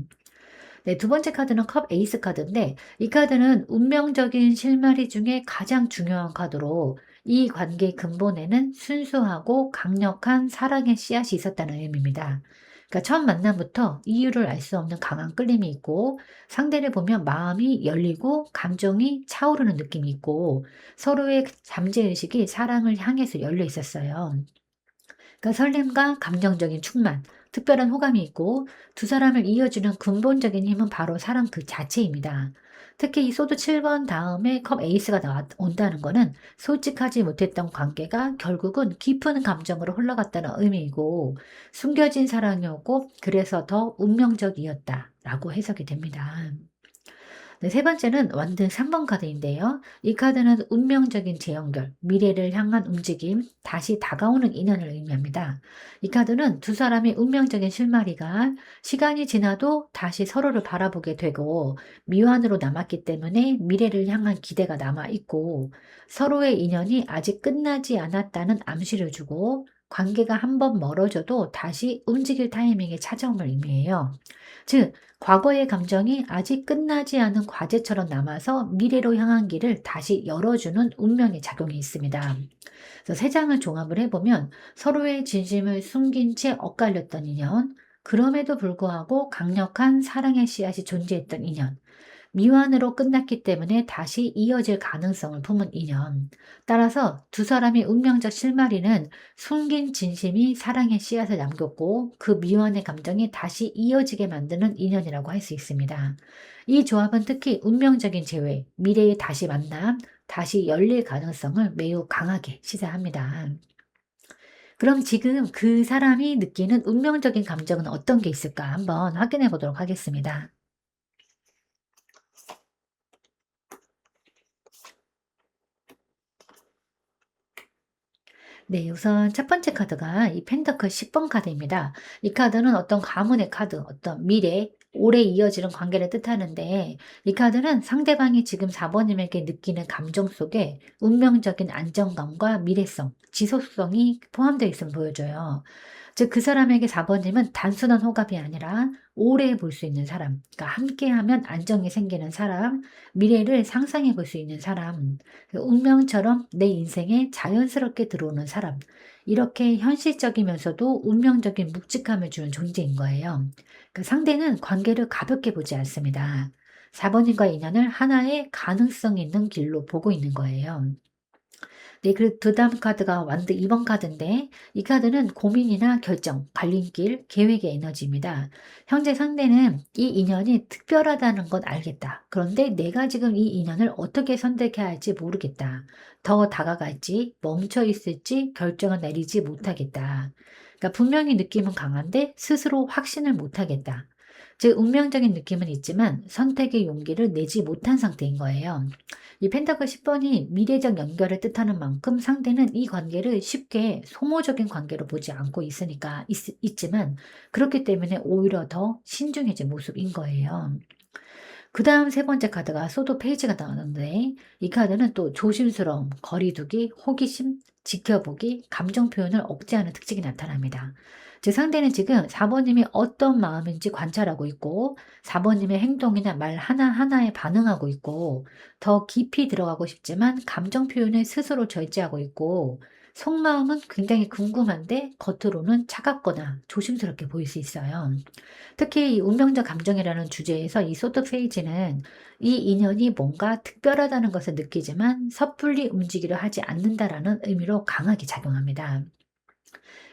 네, 두 번째 카드는 컵 에이스 카드인데 이 카드는 운명적인 실마리 중에 가장 중요한 카드로 이 관계의 근본에는 순수하고 강력한 사랑의 씨앗이 있었다는 의미입니다. 그러니까 첫 만남부터 이유를 알 수 없는 강한 끌림이 있고 상대를 보면 마음이 열리고 감정이 차오르는 느낌이 있고 서로의 잠재의식이 사랑을 향해서 열려 있었어요. 그러니까 설렘과 감정적인 충만, 특별한 호감이 있고 두 사람을 이어주는 근본적인 힘은 바로 사랑 그 자체입니다. 특히 이 소드 7번 다음에 컵 에이스가 온다는 것은 솔직하지 못했던 관계가 결국은 깊은 감정으로 흘러갔다는 의미이고 숨겨진 사랑이었고 그래서 더 운명적이었다라고 해석이 됩니다. 네, 세 번째는 완드 3번 카드인데요. 이 카드는 운명적인 재연결, 미래를 향한 움직임, 다시 다가오는 인연을 의미합니다. 이 카드는 두 사람의 운명적인 실마리가 시간이 지나도 다시 서로를 바라보게 되고 미완으로 남았기 때문에 미래를 향한 기대가 남아있고 서로의 인연이 아직 끝나지 않았다는 암시를 주고 관계가 한번 멀어져도 다시 움직일 타이밍에 찾아옴을 의미해요. 즉, 과거의 감정이 아직 끝나지 않은 과제처럼 남아서 미래로 향한 길을 다시 열어주는 운명의 작용이 있습니다. 그래서 세 장을 종합을 해보면 서로의 진심을 숨긴 채 엇갈렸던 인연, 그럼에도 불구하고 강력한 사랑의 씨앗이 존재했던 인연, 미완으로 끝났기 때문에 다시 이어질 가능성을 품은 인연. 따라서 두 사람의 운명적 실마리는 숨긴 진심이 사랑의 씨앗을 남겼고 그 미완의 감정이 다시 이어지게 만드는 인연이라고 할 수 있습니다. 이 조합은 특히 운명적인 재회, 미래의 다시 만남, 다시 열릴 가능성을 매우 강하게 시사합니다. 그럼 지금 그 사람이 느끼는 운명적인 감정은 어떤 게 있을까 한번 확인해 보도록 하겠습니다. 네, 우선 첫 번째 카드가 이 펜터클 10번 카드입니다. 이 카드는 어떤 가문의 카드, 어떤 미래, 오래 이어지는 관계를 뜻하는데 이 카드는 상대방이 지금 4번님에게 느끼는 감정 속에 운명적인 안정감과 미래성, 지속성이 포함되어 있음을 보여줘요. 즉, 그 사람에게 4번님은 단순한 호감이 아니라 오래 볼 수 있는 사람, 그러니까 함께하면 안정이 생기는 사람, 미래를 상상해 볼 수 있는 사람, 그 운명처럼 내 인생에 자연스럽게 들어오는 사람, 이렇게 현실적이면서도 운명적인 묵직함을 주는 존재인 거예요. 그 상대는 관계를 가볍게 보지 않습니다. 4번님과 인연을 하나의 가능성 있는 길로 보고 있는 거예요. 네, 그리고 그다음 카드가 완드 2번 카드인데 이 카드는 고민이나 결정, 갈림길, 계획의 에너지입니다. 현재 상대는 이 인연이 특별하다는 건 알겠다. 그런데 내가 지금 이 인연을 어떻게 선택해야 할지 모르겠다. 더 다가갈지, 멈춰 있을지 결정을 내리지 못하겠다. 그러니까 분명히 느낌은 강한데 스스로 확신을 못하겠다. 즉, 운명적인 느낌은 있지만 선택의 용기를 내지 못한 상태인 거예요. 이 펜타클 10번이 미래적 연결을 뜻하는 만큼 상대는 이 관계를 쉽게 소모적인 관계로 보지 않고 있지만 그렇기 때문에 오히려 더 신중해진 모습인 거예요. 그다음 세 번째 카드가 소드 페이지가 나오는데 이 카드는 또 조심스러움, 거리두기, 호기심, 지켜보기, 감정 표현을 억제하는 특징이 나타납니다. 즉 상대는 지금 4번님이 어떤 마음인지 관찰하고 있고 4번님의 행동이나 말 하나하나에 반응하고 있고 더 깊이 들어가고 싶지만 감정 표현을 스스로 절제하고 있고 속마음은 굉장히 궁금한데 겉으로는 차갑거나 조심스럽게 보일 수 있어요. 특히 이 운명적 감정이라는 주제에서 이 소드 페이지는 이 인연이 뭔가 특별하다는 것을 느끼지만 섣불리 움직이려 하지 않는다라는 의미로 강하게 작용합니다.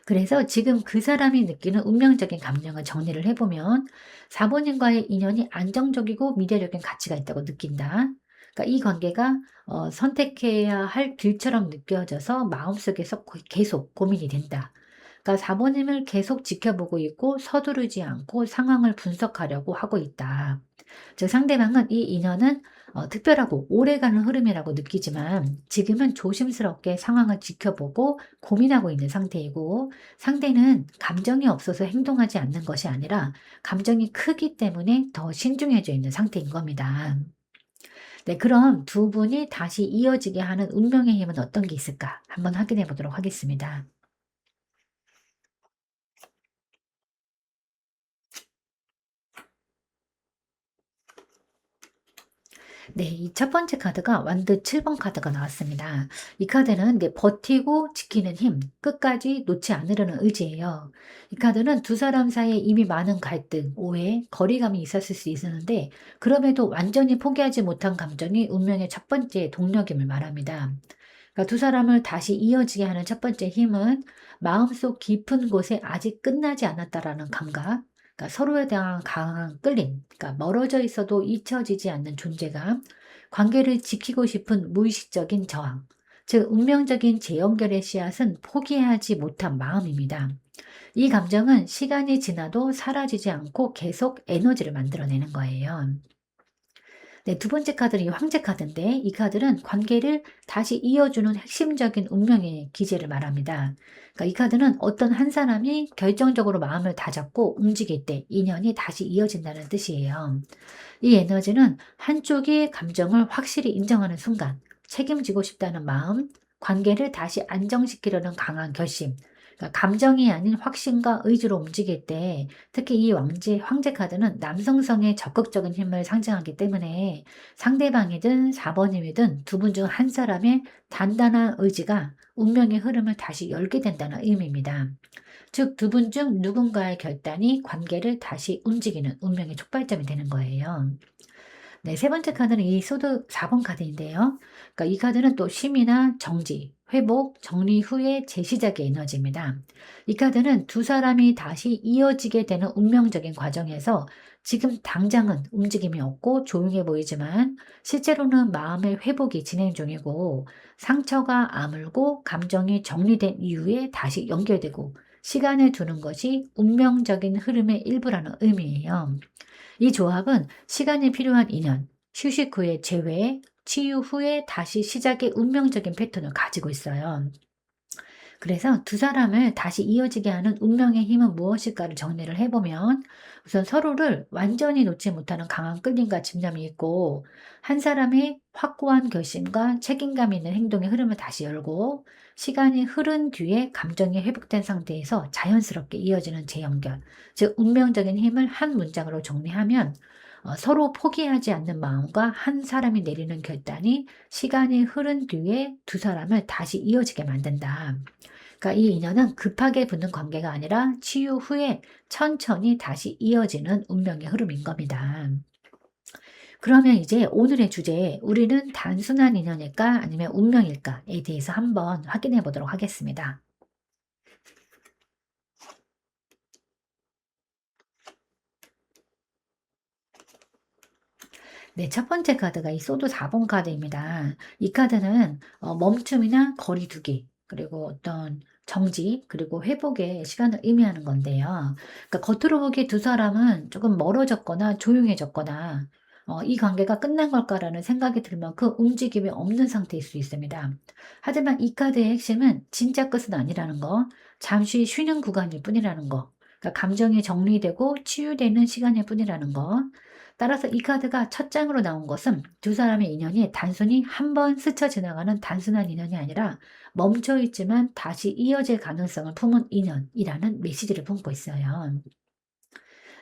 그래서 지금 그 사람이 느끼는 운명적인 감정을 정리를 해보면 4번님과의 인연이 안정적이고 미래적인 가치가 있다고 느낀다. 그러니까 이 관계가 선택해야 할 길처럼 느껴져서 마음속에서 계속 고민이 된다. 그러니까 4번님을 계속 지켜보고 있고 서두르지 않고 상황을 분석하려고 하고 있다. 즉 상대방은 이 인연은 특별하고 오래가는 흐름이라고 느끼지만 지금은 조심스럽게 상황을 지켜보고 고민하고 있는 상태이고 상대는 감정이 없어서 행동하지 않는 것이 아니라 감정이 크기 때문에 더 신중해져 있는 상태인 겁니다. 네, 그럼 두 분이 다시 이어지게 하는 운명의 힘은 어떤 게 있을까? 한번 확인해 보도록 하겠습니다. 네. 이 첫 번째 카드가 완드 7번 카드가 나왔습니다. 이 카드는 이제 버티고 지키는 힘, 끝까지 놓지 않으려는 의지예요. 이 카드는 두 사람 사이에 이미 많은 갈등, 오해, 거리감이 있었을 수 있었는데 그럼에도 완전히 포기하지 못한 감정이 운명의 첫 번째 동력임을 말합니다. 그러니까 두 사람을 다시 이어지게 하는 첫 번째 힘은 마음속 깊은 곳에 아직 끝나지 않았다라는 감각, 그러니까 서로에 대한 강한 끌림, 그러니까 멀어져 있어도 잊혀지지 않는 존재감, 관계를 지키고 싶은 무의식적인 저항, 즉 운명적인 재연결의 씨앗은 포기하지 못한 마음입니다. 이 감정은 시간이 지나도 사라지지 않고 계속 에너지를 만들어내는 거예요. 네, 두 번째 카드는 이 황제 카드인데 이 카드는 관계를 다시 이어주는 핵심적인 운명의 기제를 말합니다. 그러니까 이 카드는 어떤 한 사람이 결정적으로 마음을 다잡고 움직일 때 인연이 다시 이어진다는 뜻이에요. 이 에너지는 한쪽이 감정을 확실히 인정하는 순간, 책임지고 싶다는 마음, 관계를 다시 안정시키려는 강한 결심, 그러니까 감정이 아닌 확신과 의지로 움직일 때 특히 이 황제 카드는 남성성의 적극적인 힘을 상징하기 때문에 상대방이든 4번님이든 두 분 중 한 사람의 단단한 의지가 운명의 흐름을 다시 열게 된다는 의미입니다. 즉 두 분 중 누군가의 결단이 관계를 다시 움직이는 운명의 촉발점이 되는 거예요. 네, 세 번째 카드는 이 소드 4번 카드인데요. 그러니까 이 카드는 또 쉼이나 정지, 회복, 정리 후의 재시작의 에너지입니다. 이 카드는 두 사람이 다시 이어지게 되는 운명적인 과정에서 지금 당장은 움직임이 없고 조용해 보이지만 실제로는 마음의 회복이 진행 중이고 상처가 아물고 감정이 정리된 이후에 다시 연결되고 시간을 두는 것이 운명적인 흐름의 일부라는 의미예요. 이 조합은 시간이 필요한 인연, 휴식 후의 재회, 치유 후에 다시 시작의 운명적인 패턴을 가지고 있어요. 그래서 두 사람을 다시 이어지게 하는 운명의 힘은 무엇일까를 정리를 해보면 우선 서로를 완전히 놓지 못하는 강한 끌림과 집념이 있고 한 사람의 확고한 결심과 책임감 있는 행동의 흐름을 다시 열고 시간이 흐른 뒤에 감정이 회복된 상태에서 자연스럽게 이어지는 재연결, 즉 운명적인 힘을 한 문장으로 정리하면 서로 포기하지 않는 마음과 한 사람이 내리는 결단이 시간이 흐른 뒤에 두 사람을 다시 이어지게 만든다. 그러니까 이 인연은 급하게 붙는 관계가 아니라 치유 후에 천천히 다시 이어지는 운명의 흐름인 겁니다. 그러면 이제 오늘의 주제, 우리는 단순한 인연일까 아니면 운명일까에 대해서 한번 확인해 보도록 하겠습니다. 네, 첫 번째 카드가 이 소드 4번 카드입니다. 이 카드는 멈춤이나 거리두기, 그리고 어떤 정지, 그리고 회복의 시간을 의미하는 건데요. 그러니까 겉으로 보기에 두 사람은 조금 멀어졌거나 조용해졌거나 이 관계가 끝난 걸까라는 생각이 들 만큼 움직임이 없는 상태일 수 있습니다. 하지만 이 카드의 핵심은 진짜 끝은 아니라는 거, 잠시 쉬는 구간일 뿐이라는 거, 그러니까 감정이 정리되고 치유되는 시간일 뿐이라는 거. 따라서 이 카드가 첫 장으로 나온 것은 두 사람의 인연이 단순히 한 번 스쳐 지나가는 단순한 인연이 아니라 멈춰 있지만 다시 이어질 가능성을 품은 인연이라는 메시지를 품고 있어요.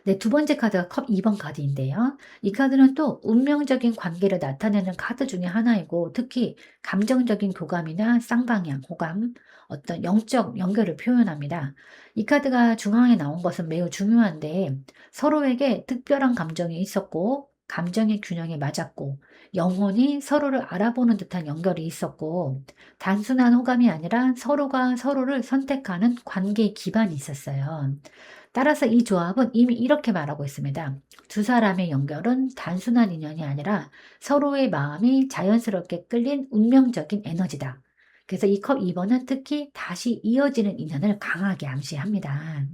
네, 두 번째 카드가 컵 2번 카드인데요. 이 카드는 또 운명적인 관계를 나타내는 카드 중에 하나이고, 특히 감정적인 교감이나 쌍방향, 호감, 어떤 영적 연결을 표현합니다. 이 카드가 중앙에 나온 것은 매우 중요한데, 서로에게 특별한 감정이 있었고, 감정의 균형이 맞았고, 영혼이 서로를 알아보는 듯한 연결이 있었고, 단순한 호감이 아니라 서로가 서로를 선택하는 관계 기반이 있었어요. 따라서 이 조합은 이미 이렇게 말하고 있습니다. 두 사람의 연결은 단순한 인연이 아니라 서로의 마음이 자연스럽게 끌린 운명적인 에너지다. 그래서 이 컵 2번은 특히 다시 이어지는 인연을 강하게 암시합니다.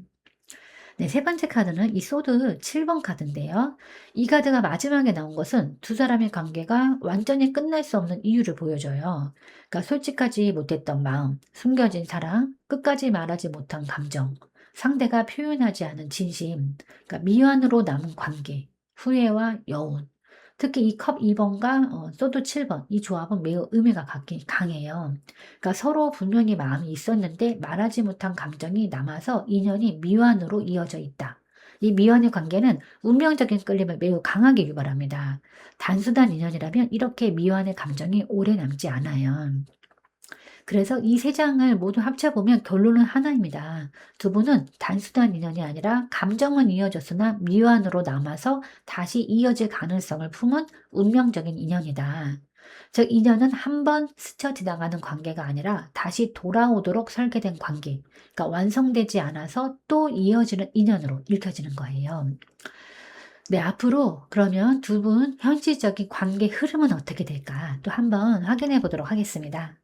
네, 세 번째 카드는 이 소드 7번 카드인데요. 이 카드가 마지막에 나온 것은 두 사람의 관계가 완전히 끝날 수 없는 이유를 보여줘요. 그러니까 솔직하지 못했던 마음, 숨겨진 사랑, 끝까지 말하지 못한 감정, 상대가 표현하지 않은 진심, 그러니까 미완으로 남은 관계, 후회와 여운. 특히 이 컵 2번과 소드 7번, 이 조합은 매우 의미가 강해요. 그러니까 서로 분명히 마음이 있었는데 말하지 못한 감정이 남아서 인연이 미완으로 이어져 있다. 이 미완의 관계는 운명적인 끌림을 매우 강하게 유발합니다. 단순한 인연이라면 이렇게 미완의 감정이 오래 남지 않아요. 그래서 이 세 장을 모두 합쳐보면 결론은 하나입니다. 두 분은 단순한 인연이 아니라 감정은 이어졌으나 미완으로 남아서 다시 이어질 가능성을 품은 운명적인 인연이다. 즉, 인연은 한 번 스쳐 지나가는 관계가 아니라 다시 돌아오도록 설계된 관계, 그러니까 완성되지 않아서 또 이어지는 인연으로 읽혀지는 거예요. 네, 앞으로 그러면 두 분 현실적인 관계 흐름은 어떻게 될까? 또 한번 확인해 보도록 하겠습니다.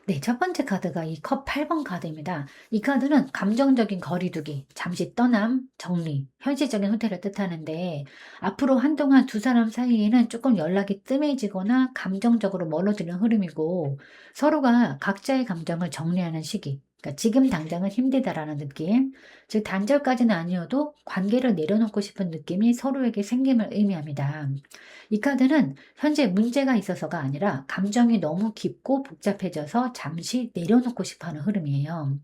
네, 첫 번째 카드가 이 컵 8번 카드입니다. 이 카드는 감정적인 거리두기, 잠시 떠남, 정리, 현실적인 후퇴를 뜻하는데, 앞으로 한동안 두 사람 사이에는 조금 연락이 뜸해지거나 감정적으로 멀어지는 흐름이고, 서로가 각자의 감정을 정리하는 시기, 그러니까 지금 당장은 힘들다라는 느낌, 즉 단절까지는 아니어도 관계를 내려놓고 싶은 느낌이 서로에게 생김을 의미합니다. 이 카드는 현재 문제가 있어서가 아니라 감정이 너무 깊고 복잡해져서 잠시 내려놓고 싶어 하는 흐름이에요.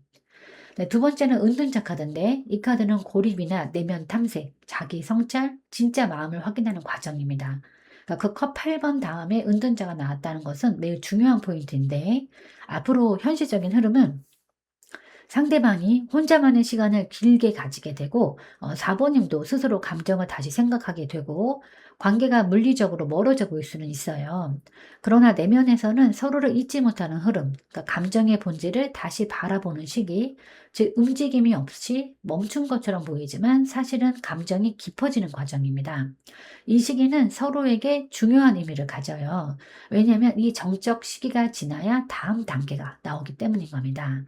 네, 두 번째는 은둔자 카드인데 이 카드는 고립이나 내면 탐색, 자기 성찰, 진짜 마음을 확인하는 과정입니다. 그러니까 그 컵 8번 다음에 은둔자가 나왔다는 것은 매우 중요한 포인트인데 앞으로 현실적인 흐름은 상대방이 혼자만의 시간을 길게 가지게 되고 사모님도 스스로 감정을 다시 생각하게 되고 관계가 물리적으로 멀어져 보일 수는 있어요. 그러나 내면에서는 서로를 잊지 못하는 흐름, 그러니까 감정의 본질을 다시 바라보는 시기, 즉 움직임이 없이 멈춘 것처럼 보이지만 사실은 감정이 깊어지는 과정입니다. 이 시기는 서로에게 중요한 의미를 가져요. 왜냐하면 이 정적 시기가 지나야 다음 단계가 나오기 때문인 겁니다.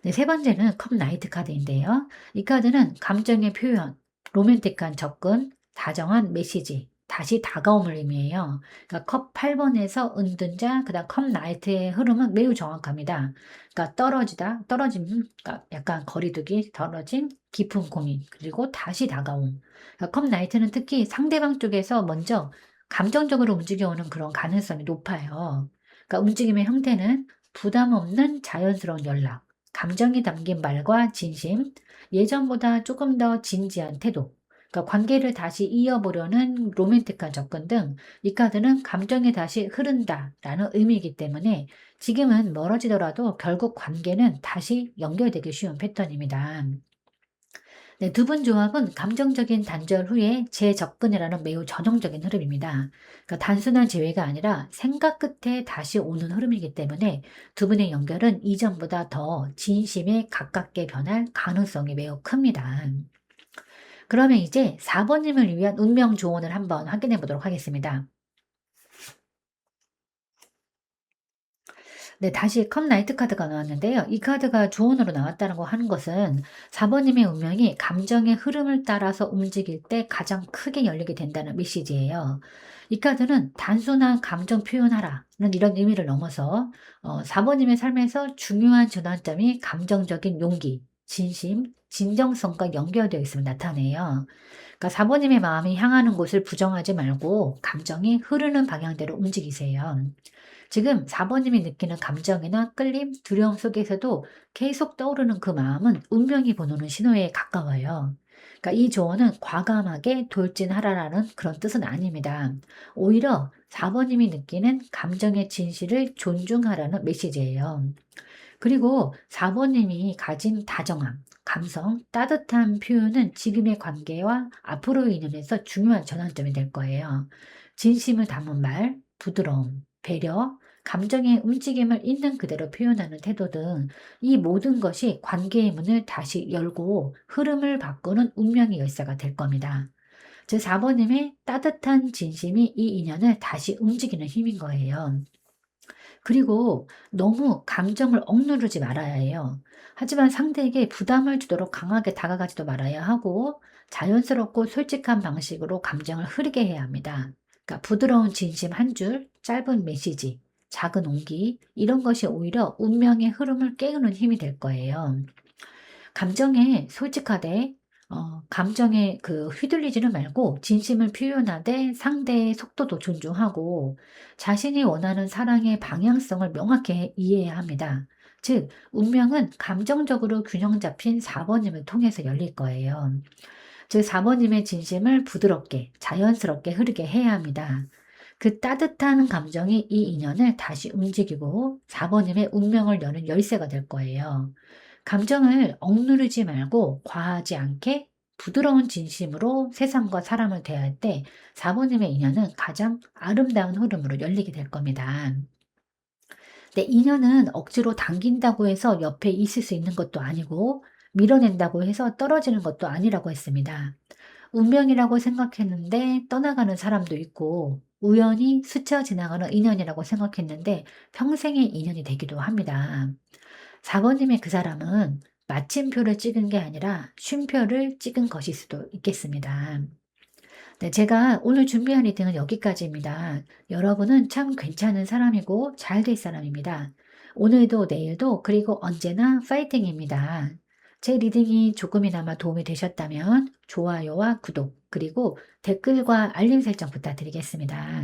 네, 세 번째는 컵 나이트 카드인데요. 이 카드는 감정의 표현, 로맨틱한 접근, 다정한 메시지, 다시 다가옴을 의미해요. 그러니까 컵 8번에서 은둔자, 그다음 컵 나이트의 흐름은 매우 정확합니다. 그러니까 떨어지다, 떨어짐, 그러니까 약간 거리두기, 떨어짐, 깊은 고민, 그리고 다시 다가옴. 그러니까 컵 나이트는 특히 상대방 쪽에서 먼저 감정적으로 움직여오는 그런 가능성이 높아요. 그러니까 움직임의 형태는 부담 없는 자연스러운 연락, 감정이 담긴 말과 진심, 예전보다 조금 더 진지한 태도, 그러니까 관계를 다시 이어보려는 로맨틱한 접근 등 이 카드는 감정이 다시 흐른다라는 의미이기 때문에 지금은 멀어지더라도 결국 관계는 다시 연결되기 쉬운 패턴입니다. 네, 두 분 조합은 감정적인 단절 후에 재접근이라는 매우 전형적인 흐름입니다. 그러니까 단순한 재회가 아니라 생각 끝에 다시 오는 흐름이기 때문에 두 분의 연결은 이전보다 더 진심에 가깝게 변할 가능성이 매우 큽니다. 그러면 이제 4번님을 위한 운명 조언을 한번 확인해 보도록 하겠습니다. 네, 다시 컵 나이트 카드가 나왔는데요. 이 카드가 조언으로 나왔다는 하는 것은 4번님의 운명이 감정의 흐름을 따라서 움직일 때 가장 크게 열리게 된다는 메시지예요. 이 카드는 단순한 감정 표현하라는 이런 의미를 넘어서 4번님의 삶에서 중요한 전환점이 감정적인 용기, 진심, 진정성과 연결되어 있음을 나타내요. 그러니까 4번님의 마음이 향하는 곳을 부정하지 말고 감정이 흐르는 방향대로 움직이세요. 지금 4번님이 느끼는 감정이나 끌림, 두려움 속에서도 계속 떠오르는 그 마음은 운명이 보내는 신호에 가까워요. 그러니까 이 조언은 과감하게 돌진하라라는 그런 뜻은 아닙니다. 오히려 4번님이 느끼는 감정의 진실을 존중하라는 메시지예요. 그리고 4번님이 가진 다정함, 감성, 따뜻한 표현은 지금의 관계와 앞으로의 인연에서 중요한 전환점이 될 거예요. 진심을 담은 말, 부드러움, 배려, 감정의 움직임을 있는 그대로 표현하는 태도 등 이 모든 것이 관계의 문을 다시 열고 흐름을 바꾸는 운명의 열쇠가 될 겁니다. 즉 4번님의 따뜻한 진심이 이 인연을 다시 움직이는 힘인 거예요. 그리고 너무 감정을 억누르지 말아야 해요. 하지만 상대에게 부담을 주도록 강하게 다가가지도 말아야 하고 자연스럽고 솔직한 방식으로 감정을 흐르게 해야 합니다. 그러니까 부드러운 진심 한 줄, 짧은 메시지, 작은 온기 이런 것이 오히려 운명의 흐름을 깨우는 힘이 될 거예요. 감정에 솔직하되 감정에 휘둘리지는 말고 진심을 표현하되 상대의 속도도 존중하고 자신이 원하는 사랑의 방향성을 명확히 이해해야 합니다. 즉 운명은 감정적으로 균형 잡힌 4번님을 통해서 열릴 거예요. 즉 4번님의 진심을 부드럽게 자연스럽게 흐르게 해야 합니다. 그 따뜻한 감정이 이 인연을 다시 움직이고 4번님의 운명을 여는 열쇠가 될 거예요. 감정을 억누르지 말고 과하지 않게 부드러운 진심으로 세상과 사람을 대할 때 4번님의 인연은 가장 아름다운 흐름으로 열리게 될 겁니다. 네, 인연은 억지로 당긴다고 해서 옆에 있을 수 있는 것도 아니고 밀어낸다고 해서 떨어지는 것도 아니라고 했습니다. 운명이라고 생각했는데 떠나가는 사람도 있고 우연히 스쳐 지나가는 인연이라고 생각했는데 평생의 인연이 되기도 합니다. 4번님의 그 사람은 마침표를 찍은 게 아니라 쉼표를 찍은 것일 수도 있겠습니다. 네, 제가 오늘 준비한 리딩은 여기까지입니다. 여러분은 참 괜찮은 사람이고 잘 될 사람입니다. 오늘도 내일도 그리고 언제나 파이팅입니다. 제 리딩이 조금이나마 도움이 되셨다면 좋아요와 구독 그리고 댓글과 알림 설정 부탁드리겠습니다.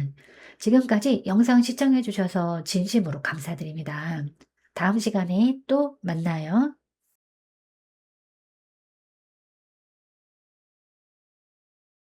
지금까지 영상 시청해 주셔서 진심으로 감사드립니다. 다음 시간에 또 만나요.